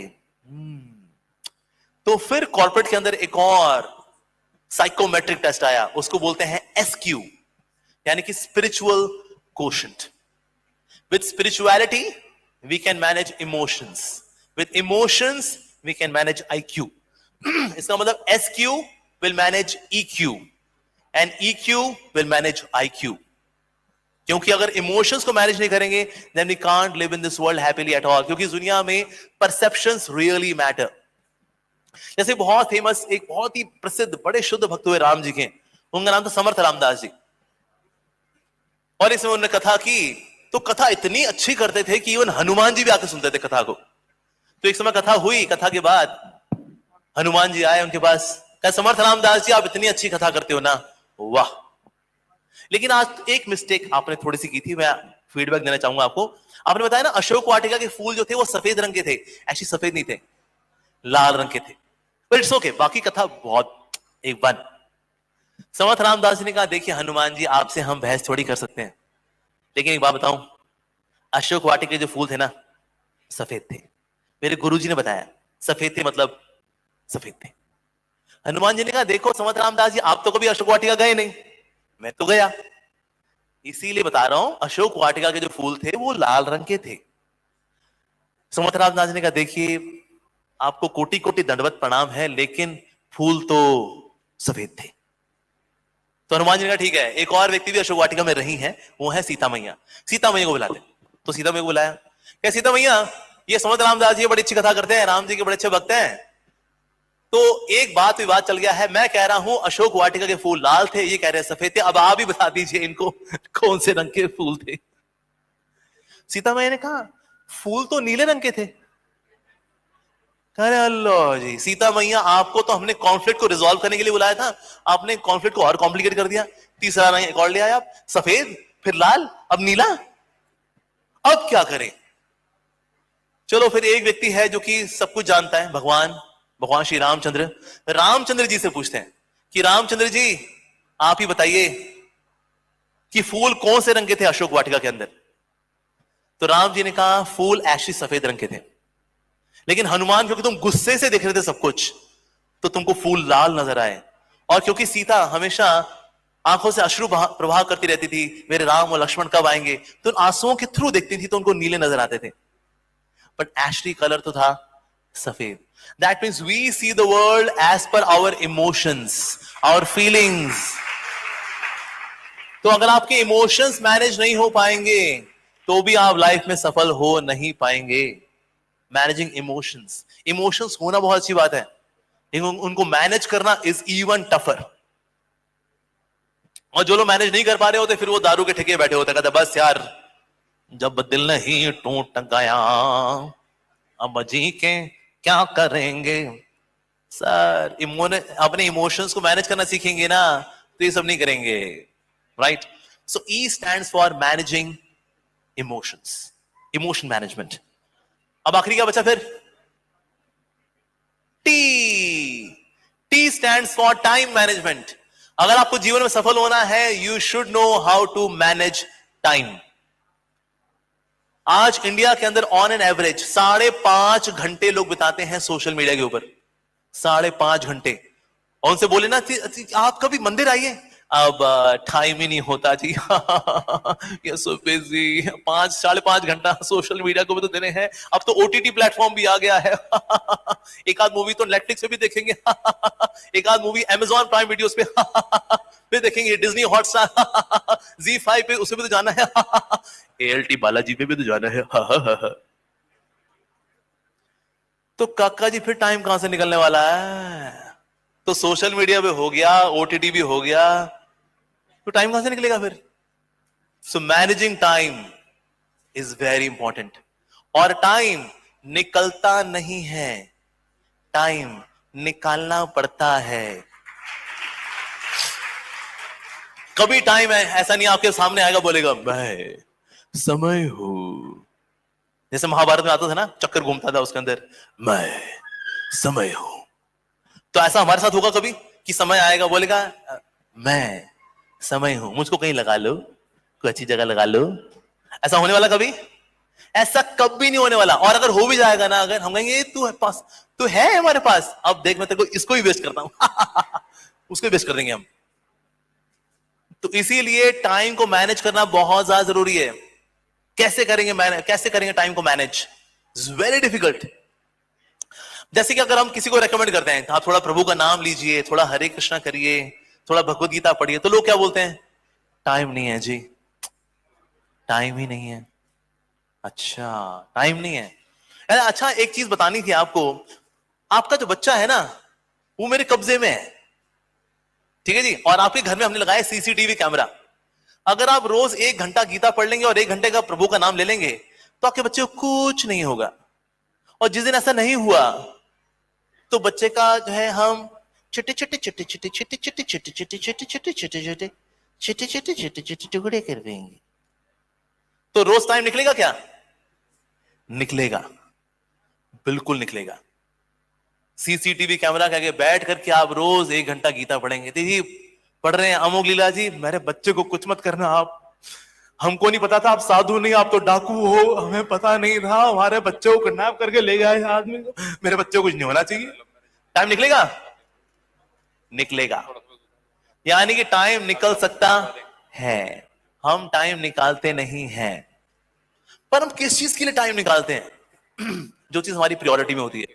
तो फिर कॉर्पोरेट के अंदर एक और साइकोमेट्रिक टेस्ट आया, उसको बोलते हैं एसक्यू, यानी कि spiritual quotient. With spirituality we can manage emotions, with emotions we can manage IQ. इसका मतलब SQ will manage EQ and EQ will manage IQ। क्योंकि अगर इमोशंस को मैनेज नहीं करेंगे then we can't live in this world happily at all। क्योंकि दुनिया में perceptions really matter। जैसे बहुत फेमस, एक बहुत ही प्रसिद्ध बड़े शुद्ध भक्त हुए राम जी के, उनका नाम था समर्थ रामदास जी। और इसमें उन्होंने कथा की तो कथा इतनी अच्छी करते थे कि इवन हनुमान जी भी आके सुनते थे कथा को। तो एक समय कथा हुई, कथा के बाद हनुमान जी आए उनके पास, कहा समर्थ रामदास जी आप इतनी अच्छी कथा करते हो ना, वाह, लेकिन आज एक मिस्टेक आपने थोड़ी सी की थी, मैं फीडबैक देना चाहूंगा आपको। आपने बताया ना अशोक वाटिका के फूल जो थे वो सफेद रंग के थे, एक्चुअली सफेद नहीं थे, लाल रंग के थे। बट इट्स ओके, बाकी कथा बहुत एक वन। समर्थ रामदास जी ने कहा देखिए हनुमान जी आपसे हम बहस थोड़ी कर सकते हैं, लेकिन एक बात बताऊं, अशोक वाटिका के जो फूल थे ना सफेद थे, मेरे गुरुजी ने बताया सफेद थे, मतलब सफेद थे। हनुमान जी ने कहा देखो समर्थ रामदास जी आप तो कभी अशोक वाटिका गए नहीं, मैं तो गया, इसीलिए बता रहा हूं अशोक वाटिका के जो फूल थे वो लाल रंग के थे। सुमित्रा नाथ ने कहा, देखिए आपको कोटि कोटि दंडवत प्रणाम है, लेकिन फूल तो सफेद थे। तो हनुमान जी ने कहा ठीक है, एक और व्यक्ति भी अशोक वाटिका में रही हैं, वो है सीता मैया। सीता मैया को बुलाते। तो सीता मैया को बुलाया, क्या सीता मैया, ये समझ रामदास जी बड़ी अच्छी कथा करते हैं, राम जी के बड़े अच्छे भक्त हैं, तो एक बात विवाद चल गया है, मैं कह रहा हूं अशोक वाटिका के फूल लाल थे, ये कह रहे हैं सफेद थे, अब आप ही बता दीजिए इनको कौन से रंग के फूल थे। सीता मैया ने कहा फूल तो नीले रंग के थे। अरे अल्लाह जी, सीता मैया आपको तो हमने कॉन्फ्लिक्ट को रिजॉल्व करने के लिए बुलाया था, आपने कॉन्फ्लिक्ट को और कॉम्प्लिकेट कर दिया। तीसरा रंग एक और ले आए आप, सफेद, फिर लाल, अब नीला, अब क्या करें। चलो फिर एक व्यक्ति है जो कि सब कुछ जानता है, भगवान श्री रामचंद्र जी से पूछते हैं कि रामचंद्र जी आप ही बताइए कि फूल कौन से रंग के थे अशोक वाटिका के अंदर। तो राम जी ने कहा फूल एक्चुअली सफेद रंग के थे, लेकिन हनुमान क्योंकि तुम गुस्से से देख रहे थे सब कुछ, तो तुमको फूल लाल नजर आए। और क्योंकि सीता हमेशा आंखों से अश्रु प्रवाह करती रहती थी, मेरे राम और लक्ष्मण कब आएंगे, तो उन आंसुओं के थ्रू देखती थी तो उनको नीले नजर आते थे, बट एक्चुअली कलर तो था सफेद। That means we see the world as per our emotions, our feelings. तो अगर आपके इमोशंस मैनेज नहीं हो पाएंगे तो भी आप लाइफ में सफल हो नहीं पाएंगे। मैनेजिंग इमोशंस होना बहुत अच्छी बात है, लेकिन उनको मैनेज करना इज इवन टफर। और जो लोग मैनेज नहीं कर पा रहे होते फिर वो दारू के ठेके बैठे होते, कहते बस यार जब दिल नहीं टूट गया अब जी के क्या करेंगे। सर अपने इमोशंस को मैनेज करना सीखेंगे ना तो ये सब नहीं करेंगे, right. So E stands for managing emotions, emotion management. अब आखिरी क्या बचा फिर, T stands for time management. अगर आपको जीवन में सफल होना है you should know how to manage time. आज इंडिया के अंदर ऑन एन एवरेज 5.5 घंटे लोग बिताते हैं सोशल मीडिया के ऊपर, 5.5 घंटे। और उनसे बोले ना आप कभी मंदिर आइए, अब टाइम ही नहीं होता जी ये सो बिजी। 5-5.5 घंटा सोशल मीडिया को भी तो देने हैं, अब तो ओटीटी प्लेटफॉर्म भी आ गया है एक आध मूवी तो नेटफ्लिक्स पे भी देखेंगे एक आध मूवी अमेजॉन प्राइम वीडियोस पे फिर देखेंगे, डिज्नी हॉटस्टार ZEE5 पे उसे भी तो जाना है ALT बालाजी पे भी तो जाना है तो काका जी फिर टाइम कहां से निकलने वाला है। तो सोशल मीडिया पे हो गया, ओटीटी भी हो गया, तो टाइम कहां से निकलेगा फिर। So managing time is very important. और टाइम निकलता नहीं है, टाइम निकालना पड़ता है। कभी टाइम ऐसा नहीं आपके सामने आएगा बोलेगा मैं समय हूं, जैसे महाभारत में आता था ना, चक्कर घूमता था उसके अंदर, मैं समय हूं। तो ऐसा हमारे साथ होगा कभी कि समय आएगा बोलेगा मैं समय हूं, मुझको कहीं लगा लो, कोई अच्छी जगह लगा लो। ऐसा होने वाला कभी? ऐसा कभी नहीं होने वाला। और अगर हो भी जाएगा ना, अगर हम कहेंगे तू है पास, तू है हमारे पास, अब देख मैं तेरे को इसको ही वेस्ट करता हूं उसको वेस्ट कर देंगे हम। तो इसीलिए टाइम को मैनेज करना बहुत ज्यादा जरूरी है। कैसे करेंगे टाइम को मैनेज, वेरी डिफिकल्ट। जैसे कि अगर हम किसी को रेकमेंड करते हैं, आप थोड़ा प्रभु का नाम लीजिए, थोड़ा हरे कृष्णा करिए, थोड़ा भगवत गीता पढ़िए, तो लोग क्या बोलते हैं, टाइम नहीं है जी, टाइम ही नहीं है। अच्छा टाइम नहीं है। अच्छा एक चीज बतानी थी आपको, आपका जो बच्चा है ना वो मेरे कब्जे में है, ठीक है जी, और आपके घर में हमने लगाया सीसीटीवी कैमरा। अगर आप रोज 1 घंटा गीता पढ़ लेंगे और 1 घंटे का प्रभु का नाम ले लेंगे तो आपके बच्चे को कुछ नहीं होगा। और जिस दिन ऐसा नहीं हुआ तो बच्चे का जो है हम छोटे छोटे छोटे छोटे छोटे छोटे छोटे छोटे छोटे छोटे छोटे छोटे छोटे छोटे छोटे छोटे टुकड़े कर देंगे। तो रोज टाइम निकलेगा क्या? निकलेगा, बिल्कुल निकलेगा। सीसीटीवी कैमरा के आगे बैठ करके आप रोज 1 घंटा गीता पढ़ेंगे। दीदी पढ़ रहे हैं अमोघ लीला जी, मेरे बच्चे को कुछ मत करना आप, हमको नहीं पता था आप साधु नहीं, आप तो डाकू हो, हमें पता नहीं था, हमारे बच्चे को किडनैप करके ले गए आदमी को, मेरे बच्चे को कुछ नहीं होना चाहिए। टाइम निकलेगा, निकलेगा। यानी कि टाइम निकल सकता है, हम टाइम निकालते नहीं हैं। पर हम किस चीज के लिए टाइम निकालते हैं? जो चीज हमारी प्रायोरिटी में होती है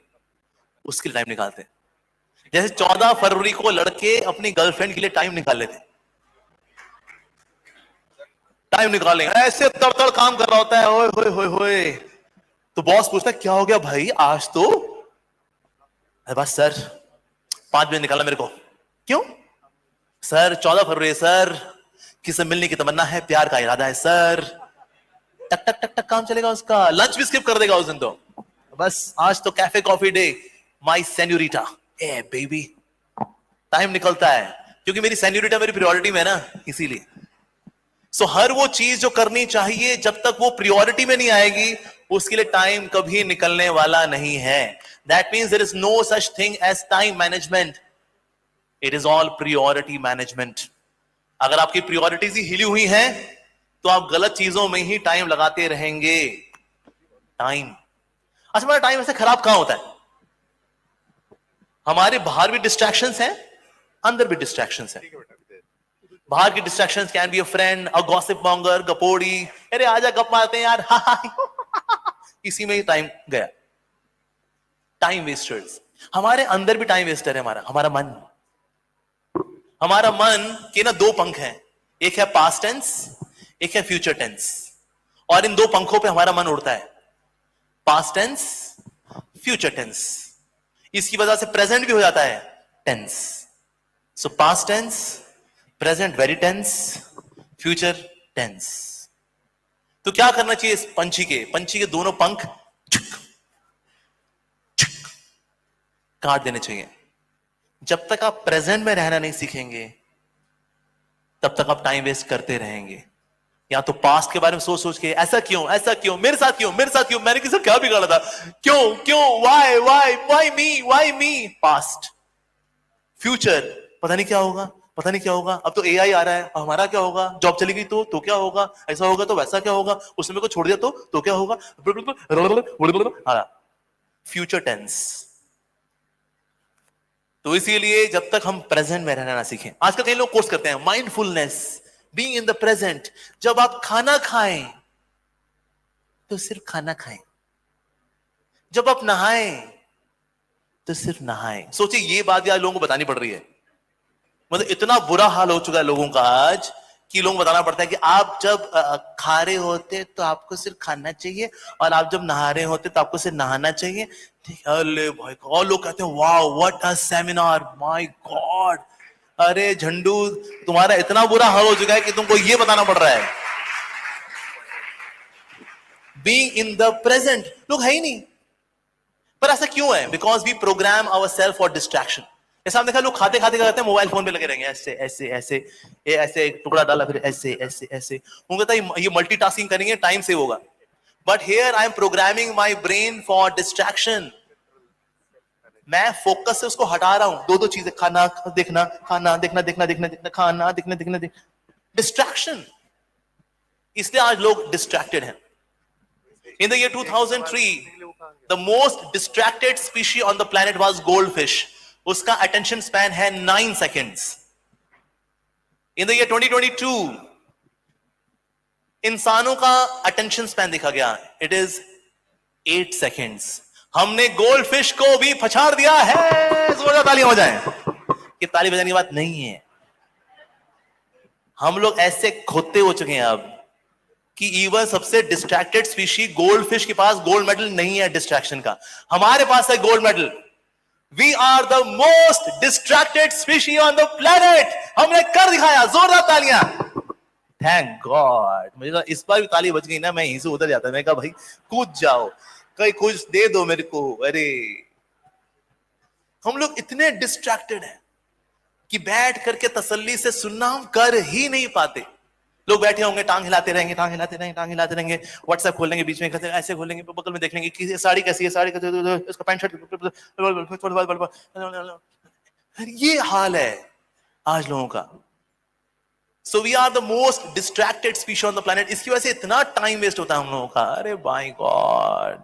उसके लिए टाइम निकालते हैं। जैसे 14 फरवरी को लड़के अपनी गर्लफ्रेंड के लिए टाइम निकाल लेते हैं, टाइम निकालेंगे, ऐसे तड़तड़ काम कर रहा होता है, ओए होए होए होए। तो बॉस पूछता है क्या हो गया भाई आज तो? अरे बस सर 5 मिनट निकालना मेरे को। क्यों सर? 14 फरवरी सर, किससे मिलने की तमन्ना है, प्यार का इरादा है सर। टक टक टक टक काम चलेगा उसका, लंच भी स्किप कर देगा उस दिन तो। बस आज तो कैफे कॉफी डे, माई सेन्यूरिटा, ए बेबी। टाइम निकलता है क्योंकि मेरी सेन्यूरिटा मेरी प्रायोरिटी में है ना, इसीलिए। सो हर वो चीज जो करनी चाहिए जब तक वो प्रायोरिटी में नहीं आएगी उसके लिए टाइम कभी निकलने वाला नहीं है। That means there is no such thing as time management, it is all priority management. अगर आपकी प्रायोरिटीज ही हिली हुई हैं तो आप गलत चीजों में ही टाइम लगाते रहेंगे। टाइम, अच्छा हमारा टाइम ऐसे खराब कहां होता है? हमारे बाहर भी डिस्ट्रैक्शंस हैं, अंदर भी डिस्ट्रैक्शंस हैं। बाहर की distractions can be a friend, a gossip monger, गपोड़ी, अरे आजा गप मारते हैं यार इसी में ही टाइम गया। Time wasters. हमारे अंदर भी टाइम वेस्टर है हमारा मन। हमारा मन के ना 2 पंख हैं, एक है पास्ट टेंस, एक है फ्यूचर टेंस। और इन 2 पंखों पे हमारा मन उड़ता है, पास्ट टेंस, फ्यूचर टेंस। इसकी वजह से प्रेजेंट भी हो जाता है tense. So past tense, present very tense, future tense. तो क्या करना चाहिए इस पंछी के दोनों पंख काट देने चाहिए। जब तक आप प्रेजेंट में रहना नहीं सीखेंगे तब तक आप टाइम वेस्ट करते रहेंगे। या तो पास्ट के बारे में सोच सोच के ऐसा क्यों मेरे साथ क्यों मैंने किसी क्या बिगाड़ा था, क्यों वाई मी। पास्ट। फ्यूचर, पता नहीं क्या होगा, अब तो एआई आ रहा है, हमारा क्या होगा, जॉब चली गई तो क्या होगा, ऐसा होगा तो वैसा क्या होगा, उसने मेरे को छोड़ दिया तो क्या होगा। Future tense. तो इसीलिए जब तक हम प्रेजेंट में रहना ना सीखें, आजकल कई लोग कोर्स करते हैं mindfulness, being in the present. जब आप खाना खाएं तो सिर्फ खाना खाएं, जब आप नहाएं तो सिर्फ नहाएं। सोचिए ये बात आज लोगों को बतानी पड़ रही है। मतलब इतना बुरा हाल हो चुका है लोगों का आज कि लोगों को बताना पड़ता है कि आप जब खा रहे होते तो आपको सिर्फ खाना चाहिए और आप जब नहा रहे होते तो आपको सिर्फ नहाना चाहिए। ठीक है, अरे भाई, और लोग कहते हैं wow what a seminar, my God. अरे झंडू, तुम्हारा इतना बुरा हाल हो चुका है कि तुमको ये बताना पड़ रहा है। बीइंग इन द प्रेजेंट लोग है ही नहीं। पर ऐसा क्यों है? Because we program our self for distraction. ऐसा हम देखा लोग खाते खाते करते हैं, मोबाइल फोन पे लगे रहेंगे, ऐसे ऐसे ऐसे, ये ऐसे एक टुकड़ा डाला फिर ऐसे ऐसे ऐसे। उनको कहता है ये मल्टीटास्किंग करेंगे टाइम सेव होगा। But here I am programming my brain for distraction. मैं फोकस से उसको हटा रहा हूं। 2 चीजें, खाना देखना, खाना देखना, देखना देखना देखना, खाना देखना देखना देखना, डिस्ट्रैक्शन। इसलिए आज लोग डिस्ट्रैक्टेड हैं। In the year 2003, the most distracted species on the planet was goldfish. उसका attention span है 9 seconds. In the year 2022, इंसानों का attention span देखा गया, it is 8 seconds. हमने गोल्डफिश को भी पछाड़ दिया है। जोरदार तालियां हो जाएं। कि ताली बजाने की बात नहीं है। हम लोग ऐसे खोते हो चुके हैं अब कि इवन सबसे डिस्ट्रैक्टेड स्पीशी गोल्डफिश के पास गोल्ड मेडल नहीं है डिस्ट्रैक्शन का, हमारे पास है gold medal. We are the most distracted species on the planet. हमने कर दिखाया। जोरदार तालियां। Thank God. मुझे तो इस बार भी ताली बच गई ना, मैं यहीं से उधर जाता। मैं कहा भाई कूद जाओ, कहीं कुछ दे दो मेरे को। अरे हम लोग इतने डिस्ट्रैक्टेड हैं कि बैठ करके तसल्ली से सुनना हम कर ही नहीं पाते। लोग बैठे होंगे, टांग हिलाते रहेंगे, टांग हिलाते रहेंगे, टांग हिलाते रहेंगे, व्हाट्सएप खोल लेंगे, बीच में ऐसे खोलेंगे, बगल में देख लेंगे कि साड़ी कैसी है, साड़ी कैसी है, इसका पैंट शर्ट। ये हाल है आज लोगों का। So we are the most distracted species on the planet. इसकी वजह से इतना टाइम वेस्ट होता है हम लोगों का। अरे माय गॉड।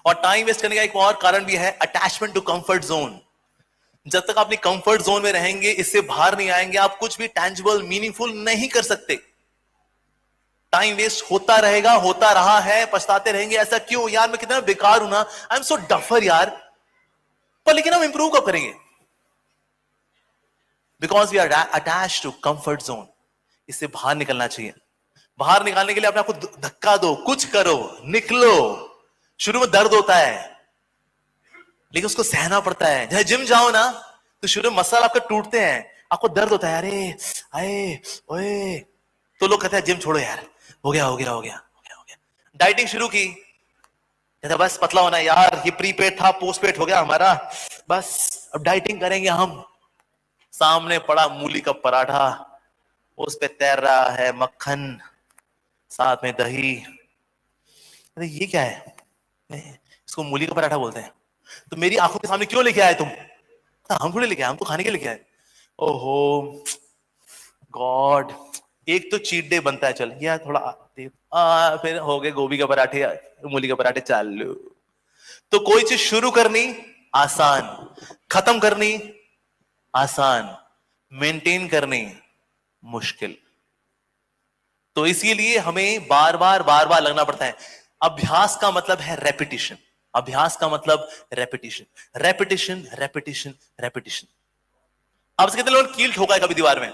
और टाइम वेस्ट करने का एक और कारण भी है, अटैचमेंट टू कंफर्ट जोन। जब तक अपनी कंफर्ट जोन में रहेंगे, इससे बाहर नहीं आएंगे, आप कुछ भी टैंजिबल मीनिंगफुल नहीं कर सकते। टाइम वेस्ट होता रहेगा, होता रहा है, पछताते रहेंगे। ऐसा क्यों यार, मैं कितना बेकार हूं ना, आई एम सो डफर यार। पर लेकिन हम इंप्रूव कब करेंगे? Because we are attach to comfort zone. इससे बाहर निकलना चाहिए। बाहर निकालने के लिए अपने आप को धक्का दो, कुछ करो, निकलो। शुरू में दर्द होता है, लेकिन उसको सहना पड़ता है। जब जिम जाओ ना, तो शुरू में मसल आपके टूटते हैं, आपको दर्द होता है, अरे आए ओए, तो लोग कहते हैं जिम छोड़ो यार, हो गया हो गया हो गया हो गया हो गया। डाइटिंग शुरू की, कहते बस पतला होना यार, ये प्रीपेड था पोस्टपेड हो गया हमारा, बस अब डाइटिंग करेंगे हम। सामने पड़ा मूली का पराठा, उस पे तैर रहा है मक्खन, साथ में दही। अरे ये क्या है? इसको मूली का पराठा बोलते हैं। तो मेरी आंखों के सामने क्यों लेके आए तुम? हम थोड़े लेके आए, हम तो खाने के लेके आए। ओहो गॉड, एक तो चीट डे बनता है, चल या थोड़ा फिर हो गए गोभी का पराठे, मूली के पराठे चालू। तो कोई चीज शुरू करनी आसान, खत्म करनी आसान, मेंटेन करनी मुश्किल। तो इसीलिए हमें बार बार लगना पड़ता है। अभ्यास का मतलब है रेपिटेशन। अभ्यास का मतलब रेपिटेशन, रेपिटेशन रेपिटेशन रेपिटेशन। अब से कितने लोग कील ठोका है कभी दीवार में?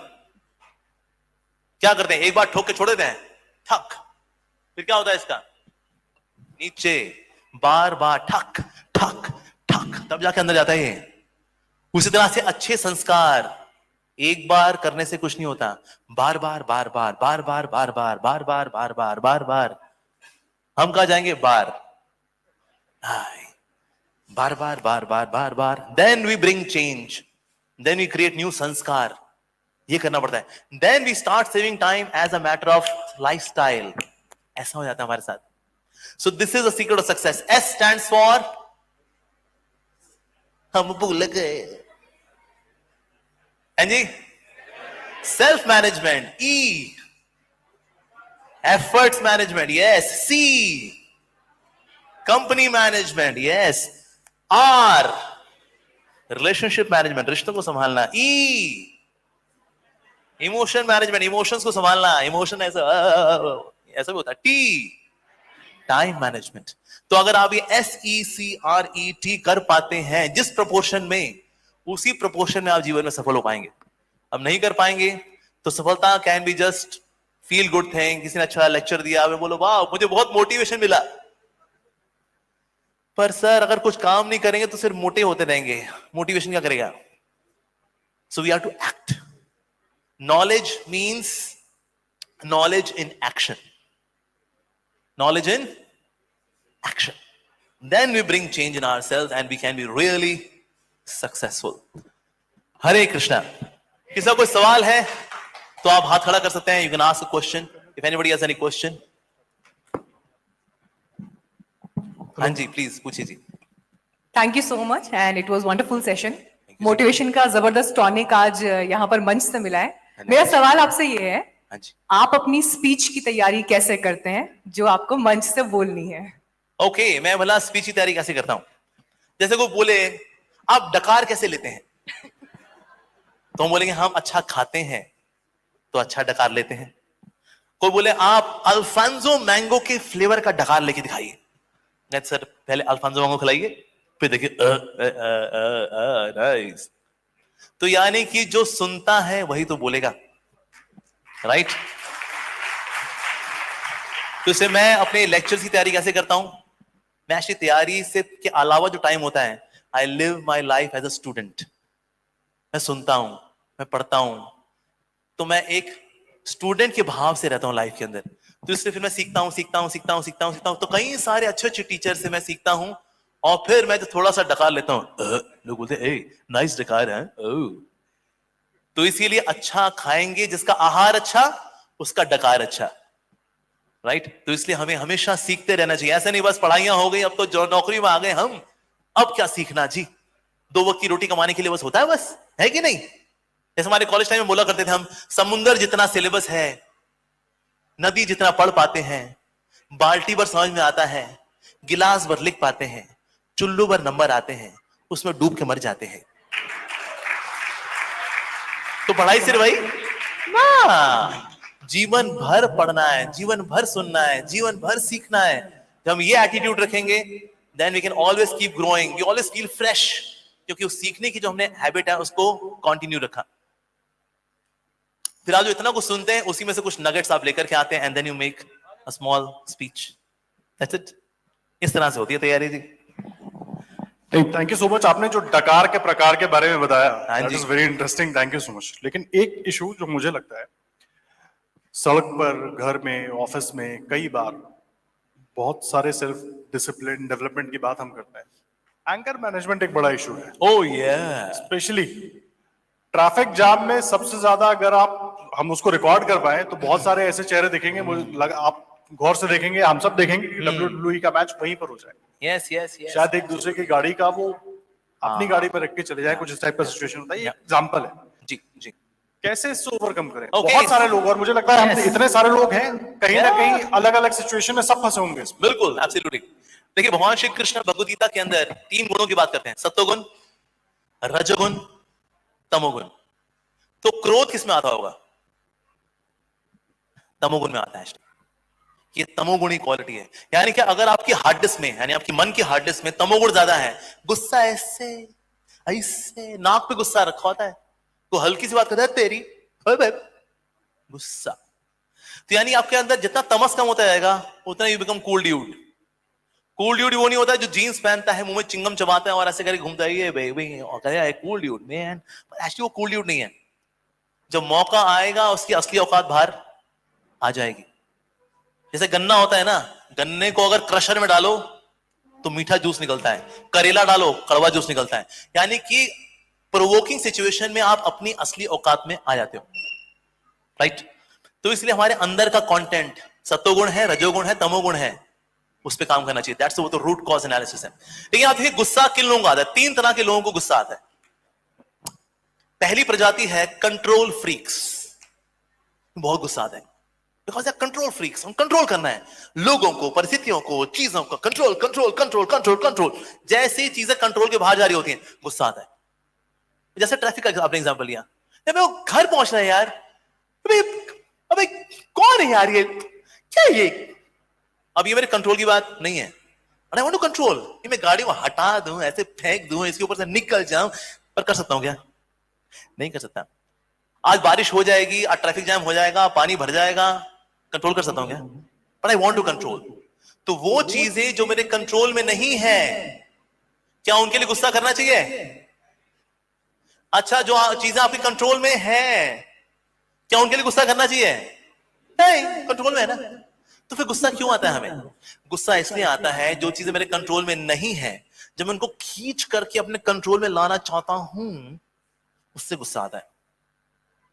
क्या करते हैं, एक बार ठोक के छोड़ देते हैं, ठक, फिर क्या होता है इसका? नीचे बार बार ठक ठक ठक, तब जाके अंदर जाता है ये। उसी तरह से अच्छे संस्कार एक बार करने से कुछ नहीं होता, बार बार बार बार बार बार बार बार बार बार बार बार बार बार। हम कहा जाएंगे बार बार बार बार बार बार बार, then we bring change, then we create new sanskar. ये करना पड़ता है। Then we start saving time as a matter of lifestyle. ऐसा हो जाता है हमारे साथ। So this is the secret of success. S stands for, हम भूल गए जी, self management. E efforts management, yes. C company management, yes. R relationship management, रिश्तों को संभालना। ई इमोशन मैनेजमेंट, इमोशंस को संभालना, इमोशन ऐसा ऐसा भी होता है। T time management. तो अगर आप ये SECRET कर पाते हैं जिस प्रोपोर्शन में, उसी प्रोपोर्शन में आप जीवन में सफल हो पाएंगे। अब नहीं कर पाएंगे तो सफलता can be just feel good thing. किसी ने अच्छा लेक्चर दिया, मैं बोलो वाह मुझे बहुत मोटिवेशन मिला, पर सर अगर कुछ काम नहीं करेंगे तो सिर्फ मोटे होते रहेंगे, मोटिवेशन क्या करेगा? So we have to act. Knowledge means knowledge in action. Knowledge in action. Then we bring change in ourselves and we can be really successful. Hare Krishna. किसी का कोई सवाल है तो आप हाथ खड़ा कर सकते हैं. You can ask a question if anybody has any question. हाँ जी, प्लीज पूछिए जी. Thank you so much and it was wonderful session. Motivation का जबरदस्त टॉनिक आज यहाँ पर मंच से मिला है. मेरा सवाल आपसे ये है, हाँ जी. आप अपनी स्पीच की तैयारी कैसे करते हैं जो आपको मंच से बोलनी है? ओके, मैं भला स्पीच की तैयारी कैसे करता हूं. जैसे कोई बोले आप डकार कैसे लेते हैं, तो हम बोलेंगे हम अच्छा खाते हैं तो अच्छा डकार लेते हैं. कोई बोले आप अल्फांसो मैंगो के फ्लेवर का डकार लेके दिखाइए. नहीं सर, पहले अल्फांसो मैंगो खिलाइए फिर देखिए नाइस. तो यानी कि जो सुनता है वही तो बोलेगा, राइट. तो इसे मैं अपने लेक्चर की तैयारी कैसे करता हूं. मैं ऐसी तैयारी से के अलावा जो टाइम होता है, I live my life as a student. मैं सुनता हूं, मैं पढ़ता हूं, तो मैं एक स्टूडेंट के भाव से रहता हूं लाइफ के अंदर. तो इसलिए फिर मैं सीखता हूं. तो कई सारे अच्छे अच्छे टीचर से मैं सीखता हूं और फिर मैं तो थोड़ा सा डकार लेता हूं. लोग बोलते हैं नाइस डकार है. तो इसीलिए अच्छा खाएंगे, जिसका आहार अच्छा उसका डकार अच्छा, राइट. तो इसलिए हमें हमेशा सीखते रहना चाहिए. ऐसा नहीं बस पढ़ाइयां हो गई अब तो जो नौकरी में आ गए हम, अब क्या सीखना जी. 2 वक्त की रोटी कमाने के लिए बस होता है, बस है कि नहीं. जैसे हमारे कॉलेज टाइम में बोला करते थे हम, समुंदर जितना सिलेबस है, नदी जितना पढ़ पाते हैं, बाल्टी भर समझ में आता है, गिलास भर लिख पाते हैं, चुल्लू भर नंबर आते हैं, उसमें डूब के मर जाते हैं. तो पढ़ाई सिर्फ भाई ना, जीवन भर पढ़ना है, जीवन भर सुनना है, जीवन भर सीखना है। जब हम ये एटीट्यूड रखेंगे, then we can always keep growing, we always feel fresh, क्योंकि उस सीखने की जो हमने हैबिट है उसको कंटिन्यू रखा। फिर आप जो इतना कुछ सुनते हैं उसी में से कुछ नगेट्स आप लेकर के आते हैं, and then you make a small speech. That's it. इस तरह से होती है तैयारी जी। Thank you so much. आपने जो डकार के प्रकार के बारे में बताया, हाँ दैट जी। Is very interesting, thank you so much. लेकिन एक इशू जो मुझे लगता है, सड़क पर, घर में, ऑफिस में कई बार बहुत सारे सेल्फ डिसिप्लिन डेवलपमेंट की बात हम करते हैं। एंकर मैनेजमेंट एक बड़ा इशू है, ओह या, स्पेशली ट्रैफिक जाम में। सबसे ज्यादा अगर हम उसको रिकॉर्ड कर पाए तो बहुत सारे ऐसे चेहरे दिखेंगे, मुझे लगा आप गौर से देखेंगे, हम सब देखेंगे कि WWE का मैच वहीं पर हो जाए। यस यस यस, शायद एक दूसरे की गाड़ी का वो अपनी गाड़ी पर रख के चले जाए, कुछ इस टाइप का सिचुएशन होता है। ये एग्जांपल है। जी जी। कैसे इससे ओवरकम करें? Okay. बहुत सारे लोग, और मुझे लगता है हम Yes. इतने सारे लोग हैं, कहीं ना Yeah. कहीं अलग अलग सिचुएशन में सब फंसे होंगे इसमें। बिल्कुल, एब्सोल्युटली। देखिए, भगवान श्री कृष्ण भगवद गीता के अंदर 3 गुणों की बात करते हैं, सत्वगुण, रजोगुण, तमोगुण। तो क्रोध किस में आता होगा? तमोगुण में आता है। ये तमोगुणी क्वालिटी है। यानी कि अगर आपकी हार्ड डिस्क में, यानी आपकी मन की हार्ड डिस्क में तमोगुण ज्यादा है, गुस्सा ऐसे ऐसे नाक पे गुस्सा रखा होता है, तो हल्की सी बात कहता है तेरी गुस्सा। तो यानी आपके अंदर जितना तमस कम होता जाएगा उतना you become cool dude. Cool dude वो नहीं होता है जो जीन्स पहनता है, मुंह में चिंगम चबाता है और ऐसे करके घूमता है, ये बेबी और कहता है कूल ड्यूड मैन, पर एक्चुअली वो कूल ड्यूड नहीं है। जब मौका आएगा उसकी असली औकात बाहर आ जाएगी। जैसे गन्ना होता है ना, गन्ने को अगर क्रशर में डालो तो मीठा जूस निकलता है, करेला डालो कड़वा जूस निकलता है। यानी कि प्रोवोकिंग सिचुएशन में आप अपनी असली औकात में आ जाते हो, राइट? तो इसलिए हमारे अंदर का कंटेंट, सत्वगुण है, रजोगुण है, तमोगुण है, उस पर काम करना चाहिए। दैट्स वो तो रूट कॉज एनालिसिस है। लेकिन आप देखिए, गुस्सा किन लोगों को आता है? 3 तरह के लोगों को गुस्सा आता है। पहली प्रजाति है कंट्रोल फ्रीक्स। बहुत गुस्सा आता है बिकॉज कंट्रोल फ्रीक्स, हम कंट्रोल करना है लोगों को, परिस्थितियों को, चीजों को, control control control control control. जैसे ही चीजें कंट्रोल के बाहर जा रही होती हैं, गुस्सा आता है। जैसे ट्रैफिक का आपने एग्जांपल लिया, जब वो घर पहुंच रहा है यार, अबे कौन है यार ये, क्या ये? अब ये मेरे कंट्रोल की बात नहीं है, आई वांट टू कंट्रोल। ये मैं गाड़ी को हटा दूं, ऐसे फेंक दूं, इसके ऊपर से निकल जाऊं, पर कर सकता हूं क्या? नहीं कर सकता। आज बारिश हो जाएगी, आज ट्रैफिक जैम हो जाएगा, पानी भर जाएगा, कंट्रोल कर सकता हूं क्या? But I want to control. तो वो चीजें जो मेरे कंट्रोल में नहीं है, क्या उनके लिए गुस्सा करना चाहिए? अच्छा, जो चीजें आपके कंट्रोल में है, क्या उनके लिए गुस्सा करना चाहिए? नहीं, कंट्रोल में है ना। तो फिर गुस्सा क्यों आता है हमें? गुस्सा इसलिए आता है जो चीजें मेरे कंट्रोल में नहीं है, जब मैं उनको खींच करके अपने कंट्रोल में लाना चाहता हूं, उससे गुस्सा आता है,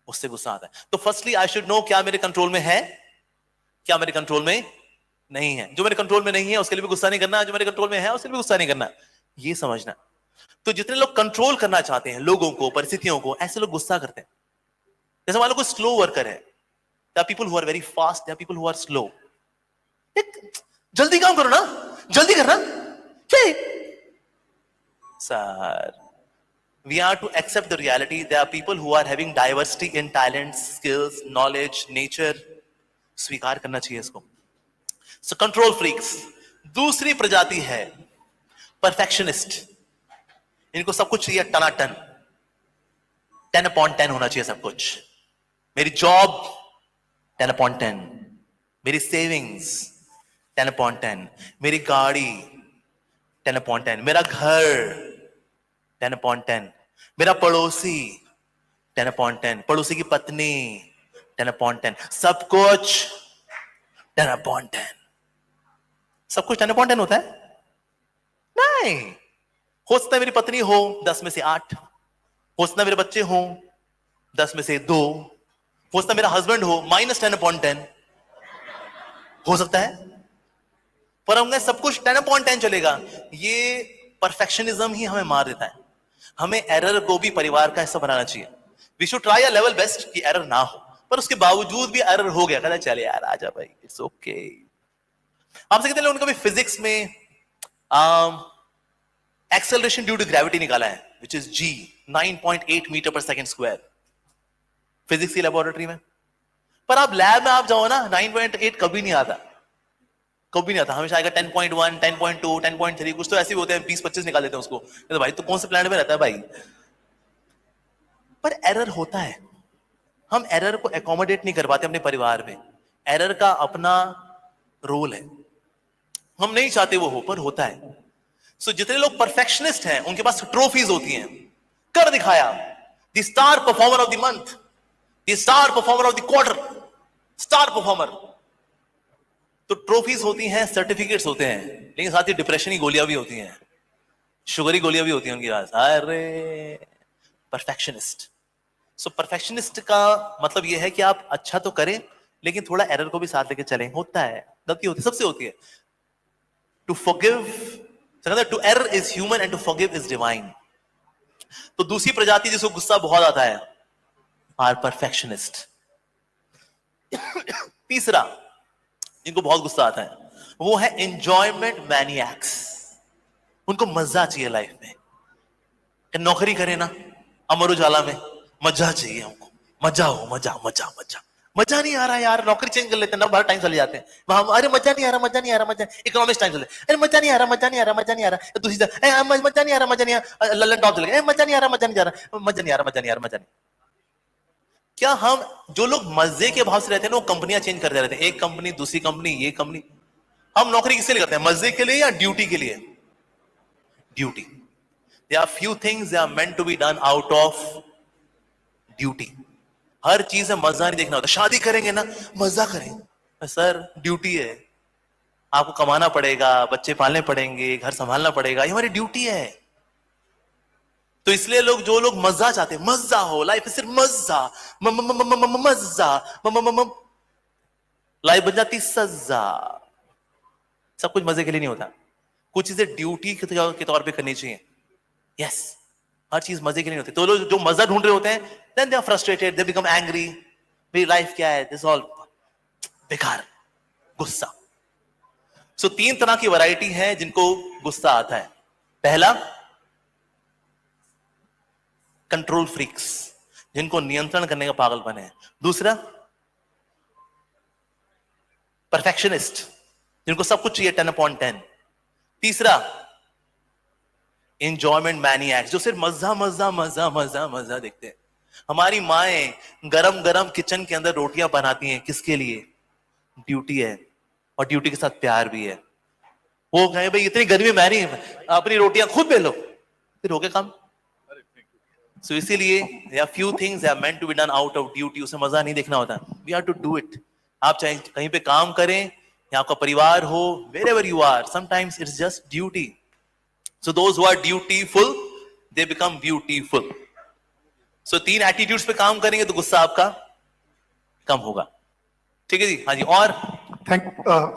उससे गुस्सा आता है। तो फर्स्टली आई शुड नो क्या मेरे कंट्रोल में है, क्या मेरे कंट्रोल में नहीं है। जो मेरे कंट्रोल में नहीं है उसके लिए भी गुस्सा नहीं करना, जो मेरे कंट्रोल में है उसके लिए भी गुस्सा नहीं करना, ये समझना। तो जितने लोग कंट्रोल करना चाहते हैं लोगों को, परिस्थितियों को, ऐसे लोग गुस्सा करते हैं। जैसे मान लो कोई स्लो वर्कर है, there are people who are very fast, there are people who are slow. जल्दी काम करो ना, जल्दी करना sir. We are to accept the reality. There are people who are having diversity in talents, skills, knowledge, nature. स्वीकार करना चाहिए इसको। So control freaks. दूसरी प्रजाति है परफेक्शनिस्ट। इनको सब कुछ चाहिए टनाटन, 10/10 होना चाहिए सब कुछ। मेरी जॉब 10/10, मेरी सेविंग्स 10/10, मेरी गाड़ी 10/10, मेरा घर 10/10, मेरा पड़ोसी 10/10, पड़ोसी की पत्नी 10/10, सब कुछ 10/10। सब कुछ 10/10 होता है? नहीं। हो सकता है मेरी पत्नी हो 10 में से 8, हो सकता है मेरे बच्चे हो 10 में से 2, हो सकता है मेरा हस्बैंड हो -10/10, हो सकता है। पर हमने सब कुछ 10/10 चलेगा, ये परफेक्शनिज्म ही हमें मार देता है। हमें एरर को भी परिवार का हिस्सा बनाना चाहिए। We should try a level best कि एरर ना हो, पर उसके बावजूद भी एरर हो गया, कहता चल यार आजा भाई, इट्स ओके। आपसे कितने लोगों ने कभी फिजिक्स में एक्सेलरेशन ड्यू टू ग्रेविटी निकाला है, विच इज जी 9.8 मीटर पर सेकेंड स्क्वायर, फिजिक्स की लेबोरेटरी में? पर आप लैब में आप जाओ ना, 9.8 कभी नहीं आता, कभी नहीं आता, हमेशा आएगा 10.1, 10.2, 10.3, कुछ तो ऐसे भी होते हैं 20-25 निकाल देते हैं उसको। तो भाई तो कौन से प्लैनेट में रहता है भाई? पर एरर होता है, हम एरर को एकोमोडेट नहीं कर पाते अपने परिवार में। एरर का अपना रोल है, हम नहीं चाहते वो हो, पर होता है। सो जितने लोग परफेक्शनिस्ट हैं उनके पास ट्रॉफीज होती हैं, कर दिखाया, the star performer of the month, the star performer of the quarter, star performer. तो ट्रॉफीज होती हैं, सर्टिफिकेट्स होते हैं, लेकिन साथ ही डिप्रेशन की गोलियां भी होती हैं, शुगर की गोलियां भी होती हैं उनके पास। अरे परफेक्शनिस्ट। सो परफेक्शनिस्ट का मतलब यह है कि आप अच्छा तो करें लेकिन थोड़ा एरर को भी साथ लेके चलें। होता है, गलती होती है, सबसे होती है। To forgive, to error is human and to forgive is divine. तो दूसरी प्रजाति जिसको गुस्सा बहुत आता है, आर परफेक्शनिस्ट। तीसरा जिनको बहुत गुस्सा आता है वो है एंजॉयमेंट मैनिएक्स। उनको मजा चाहिए लाइफ में, नौकरी करें ना अमर उजाला में, मजा चाहिए हमको, मजा हो, मजा मजा मजा। मजा नहीं आ रहा यार, नौकरी चेंज कर लेते हैं ना, बाहर टाइम चले जाते हैं वहां, अरे मजा नहीं आ रहा, मजा नहीं आ रहा, मजा, इकोनॉमिक्स टाइम चले, अरे मजा नहीं आ रहा, मजा नहीं आ रहा, मजा नहीं आ रहा, दूसरी मजा नहीं आ रहा, मजा नहीं आ रहा, लल्लन टॉप चले गए, मजा नहीं आ रहा, मजा नहीं आ रहा, मजा नहीं आ रहा, मजा नहीं आ रहा, मजा नहीं। क्या हम जो लोग मजे के भाव से रहते हैं ना, वो कंपनियां चेंज करते रहते हैं, एक कंपनी दूसरी कंपनी, ये कंपनी। हम नौकरी किसके लिए करते हैं, मजे के लिए या ड्यूटी के लिए? Duty. There are few things that are meant to be done out of duty. हर चीज में मजा नहीं देखना होता। शादी करेंगे ना, मजा करें सर, ड्यूटी है, आपको कमाना पड़ेगा, बच्चे पालने पड़ेंगे, घर संभालना पड़ेगा, ये हमारी ड्यूटी है। तो इसलिए लोग, जो लोग मजा चाहते हैं, मजा हो लाइफ, सिर्फ मजा, मजा, लाइफ बन जाती सजा। सब कुछ मजे के लिए नहीं होता, कुछ चीजें ड्यूटी के तौर पे करनी चाहिए। यस, हर चीज मजे के लिए होती है। तो लोग जो मजा ढूंढ रहे होते हैं, then they are frustrated, they become angry, मेरी लाइफ क्या है, दिस ऑल बेकार, गुस्सा। सो 3 तरह की वैरायटी है जिनको गुस्सा आता है। पहला, कंट्रोल फ्रीक्स, जिनको नियंत्रण करने का पागलपन है। दूसरा, परफेक्शनिस्ट, जिनको सब कुछ चाहिए 10/10। तीसरा, एंजॉयमेंट मैनिएक्स, जो सिर्फ मजा मजा मजा मजा मजा देखते हैं। हमारी माएं गरम गरम किचन के अंदर रोटियां बनाती हैं, किसके लिए? ड्यूटी है, और ड्यूटी के साथ प्यार भी है। वो कहे भाई इतनी गर्मी में नहीं, अपनी रोटियां खुद बेलो, फिर हो गया काम। सो इसीलिए there are few things that are meant to be done out of duty, उसे मजा नहीं देखना होता, we have to do it। आप चाहे कहीं पे काम करें या आपका परिवार हो, wherever you are, sometimes it's just duty। So those who are dutiful, they become beautiful। So 3 attitudes पे काम करेंगे तो गुस्सा आपका कम होगा। ठीक है जी, हाँ जी। और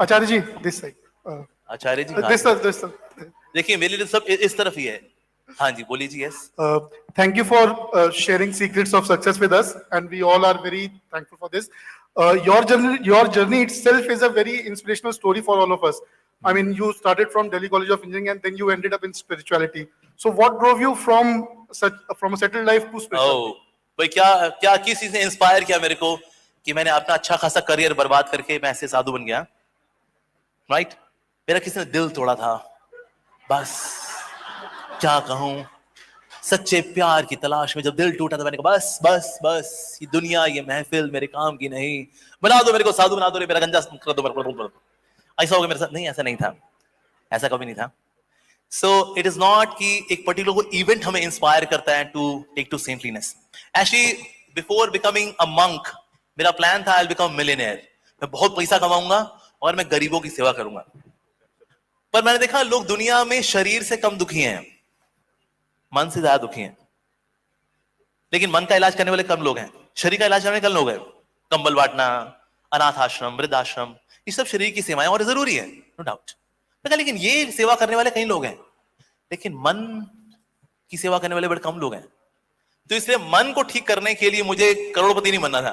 Acharya ji, this side. Acharya ji, this sir. देखिए मेरे लिए सब इस तरफ ही है। हाँ जी, बोलिए जी। Yes, Thank you for sharing secrets of success with us, and we all are very thankful for this. Your journey itself is a very inspirational story for all of us. I mean, you started from Delhi College of Engineering, and then you ended up in spirituality. So, what drove you from a settled life to spirituality? भाई क्या किस चीज ने inspire किया मेरे को कि मैंने अपना अच्छा खासा करियर बर्बाद करके मैं ऐसे साधु बन गया? राइट, मेरा किसी ने दिल तोड़ा था, बस क्या कहूं, सच्चे प्यार की तलाश में जब दिल टूटा तो मैंने कहा बस बस बस, ये दुनिया, ये महफिल मेरे काम की नहीं, बना दो मेरे को साधु, बना दो, मेरा गंजा कर दो। ऐसा हो गया मेरे साथ? नहीं, ऐसा नहीं था, ऐसा कभी नहीं था। सो इट इज नॉट कि एक पर्टिकुलर को इवेंट हमें इंस्पायर करता है to take to saintliness. Actually before becoming a monk, मेरा प्लान था आई विल बिकम मिलियनेयर, मैं बहुत पैसा कमाऊंगा और मैं गरीबों की सेवा करूंगा। पर मैंने देखा लोग दुनिया में शरीर से कम दुखी हैं, मन से ज्यादा दुखी हैं। लेकिन मन का इलाज करने वाले कम लोग हैं, शरीर का इलाज करने वाले कम लोग हैं। कंबल बांटना, अनाथ आश्रम, वृद्धाश्रम, ये सब शरीर की सेवाएं और जरूरी है, नो डाउट। लेकिन ये सेवा करने वाले कई लोग हैं, लेकिन मन की सेवा करने वाले बड़े कम लोग हैं। तो इसलिए मन को ठीक करने के लिए मुझे करोड़पति नहीं बनना था,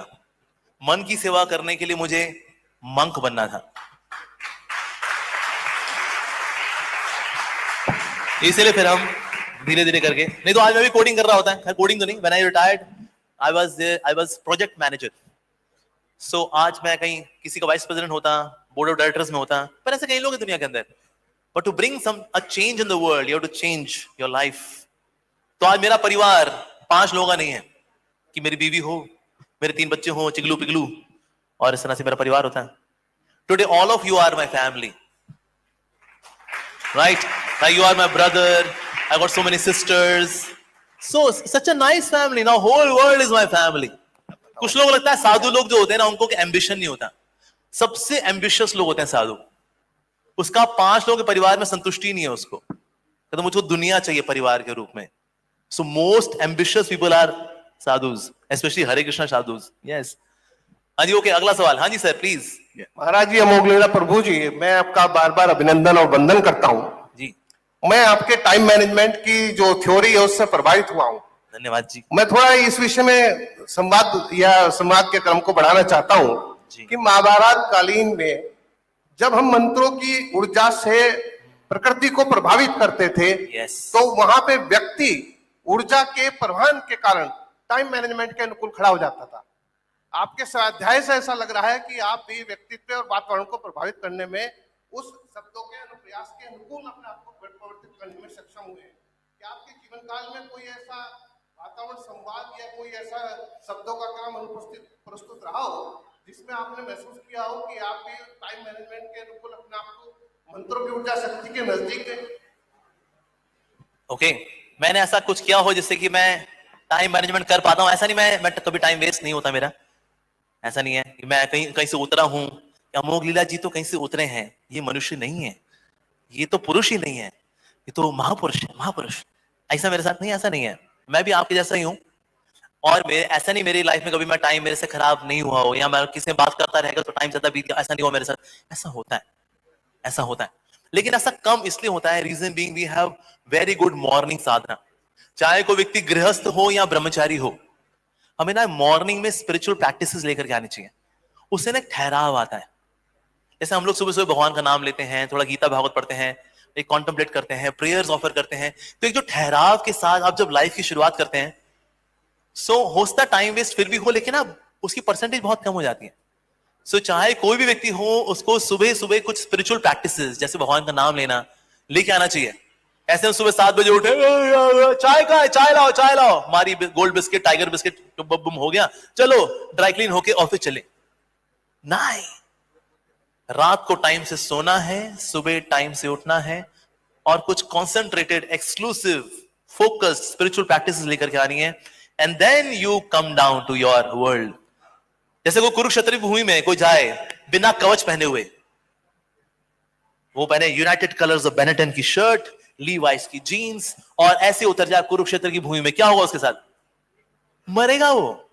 मन की सेवा करने के लिए मुझे मंक बनना था। इसलिए फिर हम धीरे धीरे करके, नहीं तो आज मैं भी कोडिंग कर रहा होता है, कोडिंग तो नहीं, when I retired I was project manager. So आज मैं कहीं किसी का वाइस प्रेसिडेंट होता, बोर्ड ऑफ डायरेक्टर्स में होता, पर ऐसे कई लोग हैं दुनिया के अंदर. But to bring some a change in the world, you have to change your life. तो आज मेरा परिवार 5 लोगों का नहीं है कि मेरी बीवी हो, मेरे 3 बच्चे हो, चिगलू पिगलू, और इस तरह से मेरा परिवार होता है. Today all of you are my family, right? Now you are my brother. I got so many sisters. So such a nice family. Now whole world is my family. कुछ लोग लगता है साधु लोग जो होते हैं ना, उनको एम्बिशन नहीं होता. सबसे एम्बिशियस लोग होते हैं साधु. उसका 5 लोगों के परिवार में संतुष्टि नहीं है उसको, तो मुझको दुनिया चाहिए परिवार के रूप में. So most ambitious people are sadhus, especially Hare Krishna sadhus. Yes. हाँ जी, ओके, अगला सवाल. हाँ जी सर, प्लीज. महाराज जी, अमोघ लीला प्रभु जी, मैं आपका बार बार अभिनंदन और वंदन करता हूँ जी. मैं आपके टाइम मैनेजमेंट की जो थ्योरी है उससे प्रभावित हुआ हूँ. धन्यवाद जी. मैं थोड़ा इस विषय में संवाद के क्रम को बढ़ाना चाहता हूँ कि महाभारत कालीन में जब हम मंत्रों की ऊर्जा से प्रकृति को प्रभावित करते थे, Yes. तो वहां पे व्यक्ति ऊर्जा के प्रवाहन के कारण टाइम मैनेजमेंट के अनुकूल खड़ा हो जाता था. आपके स्वाध्याय से ऐसा लग रहा है कि आप भी व्यक्तित्व और वातावरण को प्रभावित करने में उस शब्दों के अनुप्रयास के अनुकूल अपने आप को परिवर्तित करने में सक्षम हुए. क्या आपके जीवन काल में कोई ऐसा वातावरण संवाद या कोई ऐसा शब्दों का काम अनुपस्थित प्रस्तुत रहा हो जिसमें आपने महसूस किया हो कि आप भी टाइम मैनेजमेंट के अनुकूल अपने आप को मंत्रों की ऊर्जा शक्ति के नजदीक है? ओके, मैंने ऐसा कुछ किया हो जिससे कि मैं टाइम मैनेजमेंट कर पाता हूं? ऐसा नहीं, मैं कभी टाइम वेस्ट नहीं होता मेरा. ऐसा नहीं है कि मैं कहीं से उतरा हूं. अमोघ लीला जी तो कहीं से उतरे हैं. ये मनुष्य नहीं है, ये तो पुरुष ही नहीं है, ये तो महापुरुष है, महापुरुष. ऐसा मेरे साथ नहीं, ऐसा नहीं है. मैं भी आपके जैसा ही हूं. और ऐसा नहीं मेरी लाइफ में कभी मैं टाइम मेरे से खराब नहीं हुआ हो, या मैं किसी से बात करता रहेगा तो टाइम ज्यादा बीत गया, ऐसा नहीं हुआ मेरे साथ. ऐसा होता है, ऐसा होता है, लेकिन ऐसा कम इसलिए होता है. Reason being we have very good morning sadhana. चाहे कोई व्यक्ति गृहस्थ हो या ब्रह्मचारी हो, हमें ना मॉर्निंग में स्पिरिचुअल प्रैक्टिसेस लेकर के आनी चाहिए. उससे ना एक ठहराव आता है. जैसे हम लोग सुबह सुबह भगवान का नाम लेते हैं, थोड़ा गीता भागवत पढ़ते हैं, एक कॉन्टेम्पलेट करते हैं, प्रेयर्स ऑफर करते हैं, तो एक जो ठहराव के साथ आप जब लाइफ की शुरुआत करते हैं, सो होता टाइम वेस्ट फिर भी हो, लेकिन ना उसकी परसेंटेज बहुत कम हो जाती है. सो चाहे कोई भी व्यक्ति हो, उसको सुबह सुबह कुछ स्पिरिचुअल प्रैक्टिसेस जैसे भगवान का नाम लेना लेके आना चाहिए. ऐसे हम सुबह 7 बजे उठे, चाय का है, चाय लाओ, चाय लाओ, हमारी गोल्ड बिस्किट, टाइगर बिस्किट बम हो गया, चलो ड्राई क्लीन होके ऑफिस चले. नहीं, रात को टाइम से सोना है, सुबह टाइम से उठना है, और कुछ concentrated exclusive focused spiritual practices लेकर के आनी है. And then you come down to your world. जैसे कोई कुरुक्षेत्र भूमि में कोई जाए बिना कवच पहने हुए, वो पहने यूनाइटेड कलर्स ऑफ बेनेटन की शर्ट, लीवाइस की जीन्स, और ऐसे उतर जाए कुरुक्षेत्र की भूमि में, क्या होगा उसके साथ? मरेगा वो.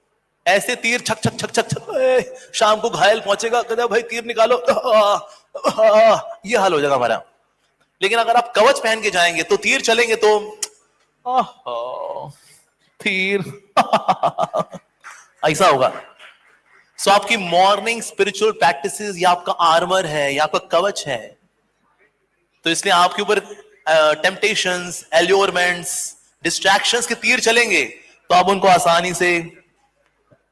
ऐसे तीर छक छक छक छक छक, शाम को घायल पहुंचेगा, कहता भाई तीर निकालो, ये हाल हो जाएगा हमारा. लेकिन अगर आप कवच पहन के जाएंगे तो तीर चलेंगे तो तीर ऐसा होगा. सो आपकी मॉर्निंग स्पिरिचुअल प्रैक्टिसेस या आपका आर्मर है या आपका कवच है. तो इसलिए आपके ऊपर टेम्पटेशंस, एल्योरमेंट्स, डिस्ट्रैक्शंस के तीर चलेंगे तो आप उनको आसानी से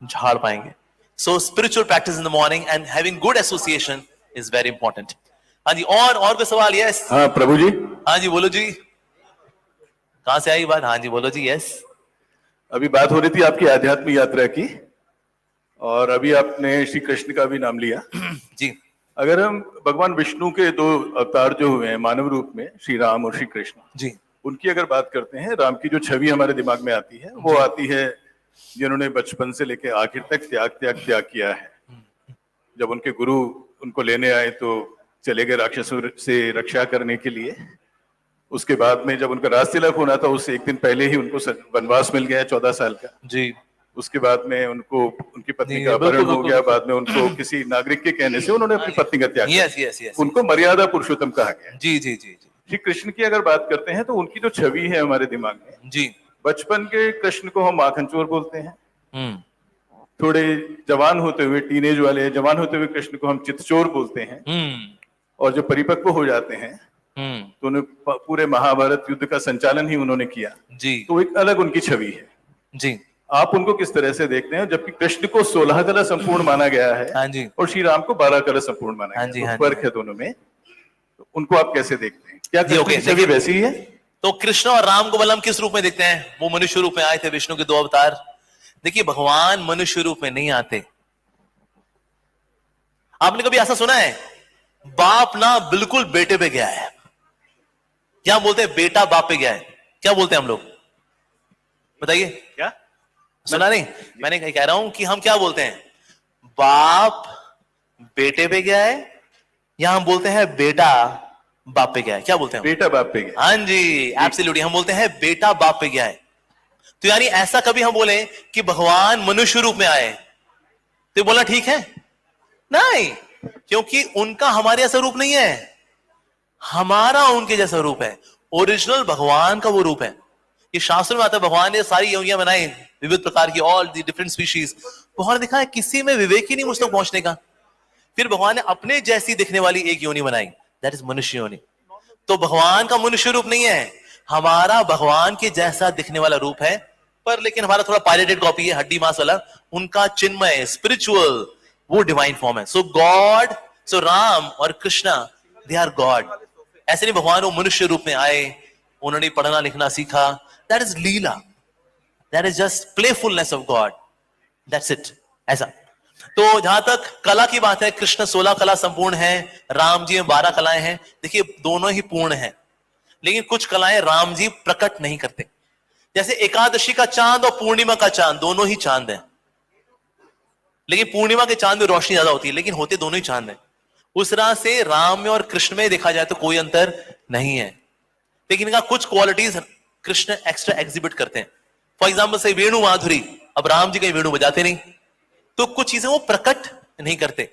झाड़ पाएंगे. सो spiritual practice in the morning and having good association is very important. हाँ जी, और कोई सवाल? यस. हाँ प्रभु जी. हाँ जी बोलो जी. कहां से आई बात? हाँ जी बोलो जी. यस. अभी बात हो रही थी आपकी आध्यात्मिक यात्रा की, और अभी आपने श्री कृष्ण का भी नाम लिया जी. अगर हम भगवान विष्णु के 2 अवतार जो हुए हैं मानव रूप में, श्री राम और श्री कृष्ण जी, उनकी अगर बात करते हैं, राम की जो छवि हमारे दिमाग में आती है वो आती है जिन्होंने बचपन से लेकर आखिर तक त्याग किया है. जब उनके गुरु उनको लेने आए तो चले गए राक्षसों से रक्षा करने के लिए. उसके बाद में जब उनका राज तिलक होना था, उससे एक दिन पहले ही उनको वनवास मिल गया 14 साल का जी. उसके बाद में उनको उनकी पत्नी का अपहरण हो गया. बाद में उनको किसी नागरिक के कहने से उन्होंने अपनी पत्नी का त्याग किया. Yes yes yes. उनको मर्यादा पुरुषोत्तम कहा गया. जी जी जी जी. श्री कृष्ण की अगर बात करते हैं तो उनकी जो छवि है हमारे दिमाग में जी. बचपन के कृष्ण को हम माखन चोर बोलते हैं. थोड़े जवान होते हुए, टीनेज वाले जवान होते हुए कृष्ण को हम चितचोर बोलते हैं. और जो परिपक्व हो जाते हैं तो उन्हें पूरे महाभारत युद्ध का संचालन ही उन्होंने किया जी. तो एक अलग उनकी छवि है. जी. आप उनको किस तरह से देखते हैं, जबकि कृष्ण को 16 कला संपूर्ण माना गया है हाँ जी। और श्री राम को 12 कला संपूर्ण माना हाँ गया जी, है, हाँ तो जी। फर्क है दोनों में, तो उनको आप कैसे देखते हैं? क्या जी, कृष्ण ओके, की छवि वैसी ही है? तो कृष्ण और राम को बलम किस रूप में देखते हैं? वो मनुष्य रूप में आए थे, विष्णु के 2 अवतार। देखिए, भगवान मनुष्य रूप में नहीं आते। आपने कभी ऐसा सुना है बाप ना बिल्कुल बेटे पे गया है? क्या बोलते हैं? बेटा बाप पे गया है। क्या बोलते हैं हम लोग? बताइए। क्या सुना नहीं? मैंने कह रहा हूं कि हम क्या बोलते हैं, बाप बेटे पे गया है, या हम बोलते हैं बेटा बाप पे गया है? क्या बोलते हैं हम? बेटा बाप पे गया? हाँ जी, एब्सोल्युटली, हम बोलते हैं बेटा बाप पे गया है। तो यानी ऐसा कभी हम बोले कि भगवान मनुष्य रूप में आए तो बोला ठीक है? नहीं, क्योंकि उनका हमारे जैसा रूप नहीं है, हमारा उनके जैसा रूप है। ओरिजिनल भगवान का वो रूप है। ये शास्त्र में आता है, भगवान ने सारी योनियां बनाई विविध प्रकार की, ऑल दी डिफरेंट स्पीशीज। भगवान ने देखा है किसी में विवेक ही नहीं मुझ तक पहुंचने का, फिर भगवान ने अपने जैसी दिखने वाली एक योनि बनाई, दैट इज मनुष्य योनि। तो भगवान का मनुष्य रूप नहीं है, हमारा भगवान के जैसा दिखने वाला रूप है, पर लेकिन हमारा थोड़ा पायरेटेड कॉपी है, हड्डी मांस वाला। उनका चिन्मय स्पिरिचुअल वो डिवाइन फॉर्म है। सो गॉड, सो राम और कृष्णा, दे आर गॉड। ऐसे नहीं भगवान वो मनुष्य रूप में आए, उन्होंने पढ़ना लिखना सीखा, that is Leela, that is just playfulness of God, that's it. ऐसा। तो जहां तक कला की बात है, कृष्ण 16 कला संपूर्ण है, राम जी में 12 कलाएं हैं। देखिए, दोनों ही पूर्ण हैं, लेकिन कुछ कलाएं राम जी प्रकट नहीं करते। जैसे एकादशी का चांद और पूर्णिमा का चांद, दोनों ही चांद हैं, लेकिन पूर्णिमा के चांद में रोशनी ज्यादा होती है, लेकिन होते दोनों ही चांद हैं। उस तरह से राम में और कृष्ण में देखा जाए तो कोई अंतर नहीं है, लेकिन इनका कुछ क्वालिटीज कृष्ण एक्स्ट्रा एग्जिबिट करते हैं। फॉर एग्जाम्पल से वेणु माधुरी, अब राम जी कहीं वेणु बजाते नहीं, तो कुछ चीजें वो प्रकट नहीं करते।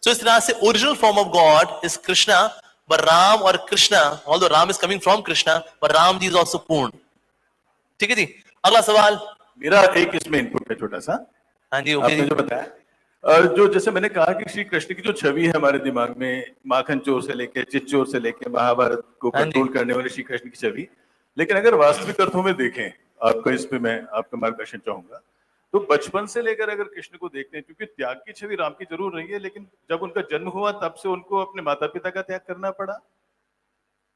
तो इस तरह से original form of God is Krishna, but Ram और Krishna, although Ram is coming from Krishna, but Ram ji is also purna. ठीक है जी, अगला सवाल। मेरा एक इसमें इनपुट है छोटा सा। हाँ जी, ओके आपने जी। जो बताया, जो जैसे मैंने कहा कि श्री कृष्ण की जो छवि है हमारे दिमाग में, माखन चोर से लेके चित चोर से लेके महाभारत को हाँ जी। कंट्रोल करने वाले श्री कृष्ण की छवि, लेकिन अगर वास्तविक अर्थों में देखें, आपका इस पे मैं आपका मार्गदर्शन चाहूंगा, तो बचपन से लेकर अगर कृष्ण को देखते हैं, क्योंकि त्याग की छवि राम की जरूर रही है, लेकिन जब उनका जन्म हुआ तब से उनको अपने माता पिता का त्याग करना पड़ा।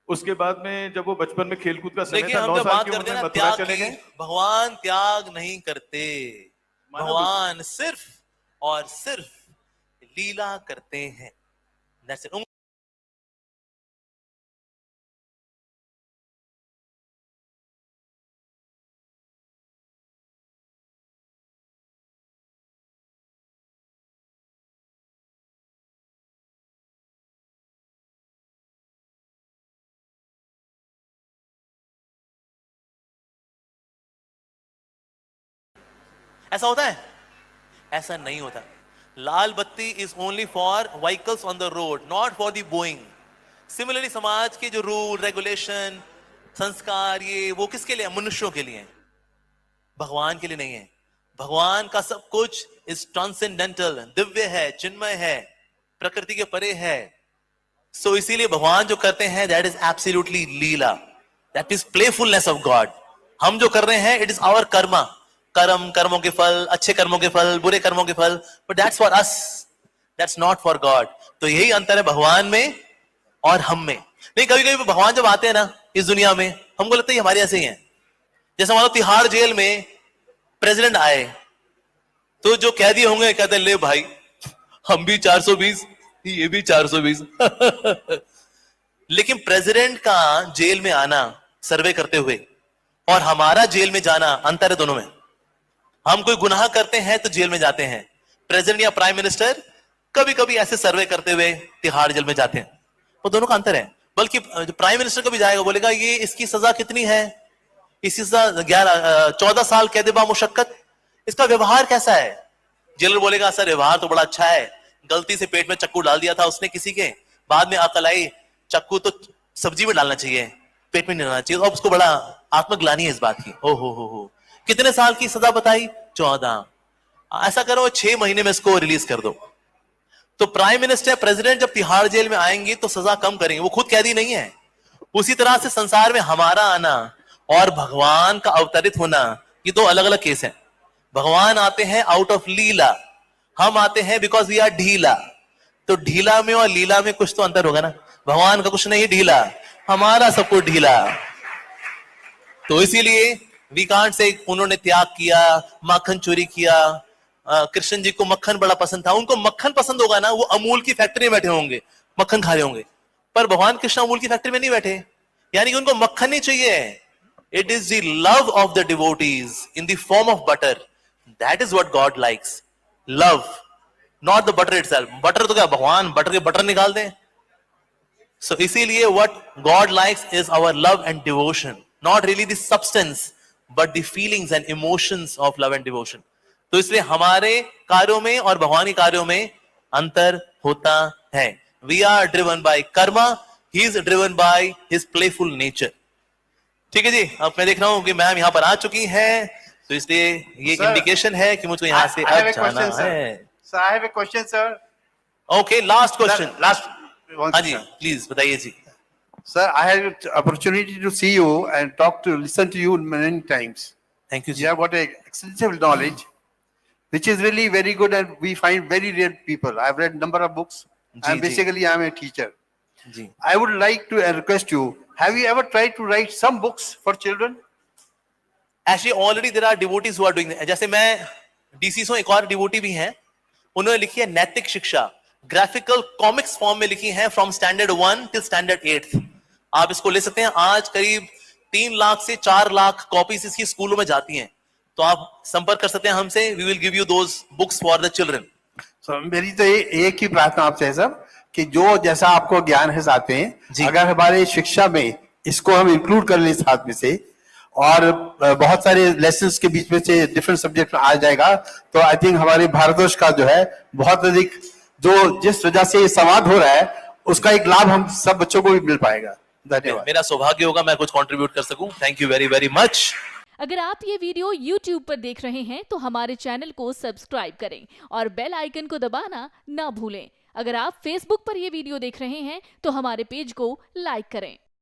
उसके बाद में जब वो बचपन में खेलकूद का समय देखिए, था, हम 9 जब साल बात की करते उम्र हैं में ना मथुरा त्याग चले की, गए। भगवान त्याग नहीं करते, मानव भगवान सिर्फ और सिर्फ लीला करते हैं। That's it. ऐसा होता है? ऐसा नहीं होता। लाल बत्ती is only for vehicles on the road, not for the Boeing. Similarly समाज के जो रूल रेगुलेशन संस्कार, ये वो किसके लिए? मनुष्यों के लिए हैं, भगवान के लिए नहीं है। भगवान का सब कुछ इज ट्रांसेंडेंटल, दिव्य है, चिन्मय है, प्रकृति के परे है। सो इसीलिए भगवान जो करते हैं that is absolutely Leela, that is playfulness of God. हम जो कर रहे हैं इट इज आवर कर्मा, कर्मों के फल, अच्छे कर्मों के फल, बुरे कर्मों के फल, but that's for us, that's not for God. तो यही अंतर है भगवान में और हम में। नहीं, कभी कभी भगवान जब आते हैं ना इस दुनिया में, हमको लगता है हमारे ऐसे ही हैं। जैसे मान लो तिहाड़ जेल में प्रेसिडेंट आए, तो जो कैदी होंगे कहते हैं ले भाई हम भी 420, ये भी 420। लेकिन प्रेसिडेंट का जेल में आना सर्वे करते हुए और हमारा जेल में जाना, अंतर है दोनों में। हम कोई गुनाह करते हैं तो जेल में जाते हैं, प्रेसिडेंट या प्राइम मिनिस्टर कभी कभी ऐसे सर्वे करते हुए तिहाड़ जेल में जाते हैं, तो दोनों का अंतर है। बल्कि प्राइम मिनिस्टर कभी जाएगा बोलेगा ये इसकी सजा कितनी है, इसकी सजा 14 साल कैद बा मुशक्कत, इसका व्यवहार कैसा है? जेलर बोलेगा सर व्यवहार तो बड़ा अच्छा है, गलती से पेट में चक्कू डाल दिया था उसने किसी के, बाद में अकल आई चक्कू तो सब्जी में डालना चाहिए, पेट में नहीं डालना चाहिए। अब उसको बड़ा आत्मग्लानि है इस बात की। हो कितने साल की सजा बताई? 14। ऐसा करो 6 महीने में इसको रिलीज कर दो। तो प्राइम मिनिस्टर प्रेसिडेंट जब तिहाड़ जेल में आएंगे तो सजा कम करेंगे, वो खुद कैदी नहीं है। उसी तरह से संसार में हमारा आना और भगवान का अवतरित होना, ये दो अलग अलग केस हैं। भगवान आते हैं आउट ऑफ लीला, हम आते हैं बिकॉज वी आर ढीला। तो ढीला में और लीला में कुछ तो अंतर होगा ना। भगवान का कुछ नहीं ढीला, हमारा सब कुछ ढीला। तो इसीलिए वी कांट से उन्होंने त्याग किया, माखन चोरी किया। कृष्ण जी को मक्खन बड़ा पसंद था, उनको मक्खन पसंद होगा ना, वो अमूल की फैक्ट्री में बैठे होंगे, मक्खन खा रहे होंगे। पर भगवान कृष्ण अमूल की फैक्ट्री में नहीं बैठे, यानी कि उनको मक्खन नहीं चाहिए। It is the love of the devotees in the form of butter, that is what God likes. Love, not the butter itself. Butter तो क्या भगवान बटर के बटर निकाल दें? सो इसीलिए what God likes is our love and devotion, not really the substance but the feelings and emotions of love and devotion. तो इसलिए हमारे कार्यों में और भगवान के कार्यों में अंतर होता है। We are driven by karma, he is driven by his playful nature. ठीक है जी, अब मैं देख रहा हूं कि मैम यहां पर आ चुकी हैं, तो इसलिए ये इंडिकेशन है कि मुझको यहां से अब जाना है। Sir, I have a question, sir. Okay, last question. Last one. हाँ जी, प्लीज बताइए जी। Sir, I had opportunity to see you and listen to you many times. Thank you जी। You have got a extensive knowledge, which is really very good, and we find very rare people. I've read number of books, जी, and जी। basically I'm a teacher. जी, I would like to request you, have you ever tried to write some books for children? Actually already there are devotees who are doing. जैसे मैं DC से एक और devotee भी हैं, उन्होंने लिखी है नैतिक शिक्षा, ग्राफिकल कॉमिक्स फॉर्म में लिखी है, फ्रॉम स्टैंडर्ड 1 टिल स्टैंडर्ड 8। आप इसको ले सकते हैं। आज करीब 3 लाख से 4 लाख कॉपीज इसकी स्कूलों में जाती हैं, तो आप संपर्क कर सकते हैं हमसे। We will give you those books for the children. So, मेरी तो एक ही प्रार्थना आपसे है सर, कि जो जैसा आपको ज्ञान है साथ में, जी। अगर हमारे शिक्षा में इसको हम इंक्लूड कर लें साथ में से, और बहुत सारे लेसन्स के बीच में से डिफरेंट सब्जेक्ट में आ जाएगा, तो आई थिंक हमारे भारतवर्ष का जो है बहुत अधिक, जो जिस वजह से ये संवाद हो रहा है, उसका एक लाभ हम सब बच्चों को भी मिल पाएगा। धन्यवाद। मेरा सौभाग्य होगा मैं कुछ कंट्रीब्यूट कर सकूं। Thank you very very much. अगर आप ये वीडियो YouTube पर देख रहे हैं तो हमारे चैनल को सब्सक्राइब करें और बेल आइकन को दबाना ना भूलें। अगर आप Facebook पर ये वीडियो देख रहे हैं तो हमारे पेज को लाइक करें।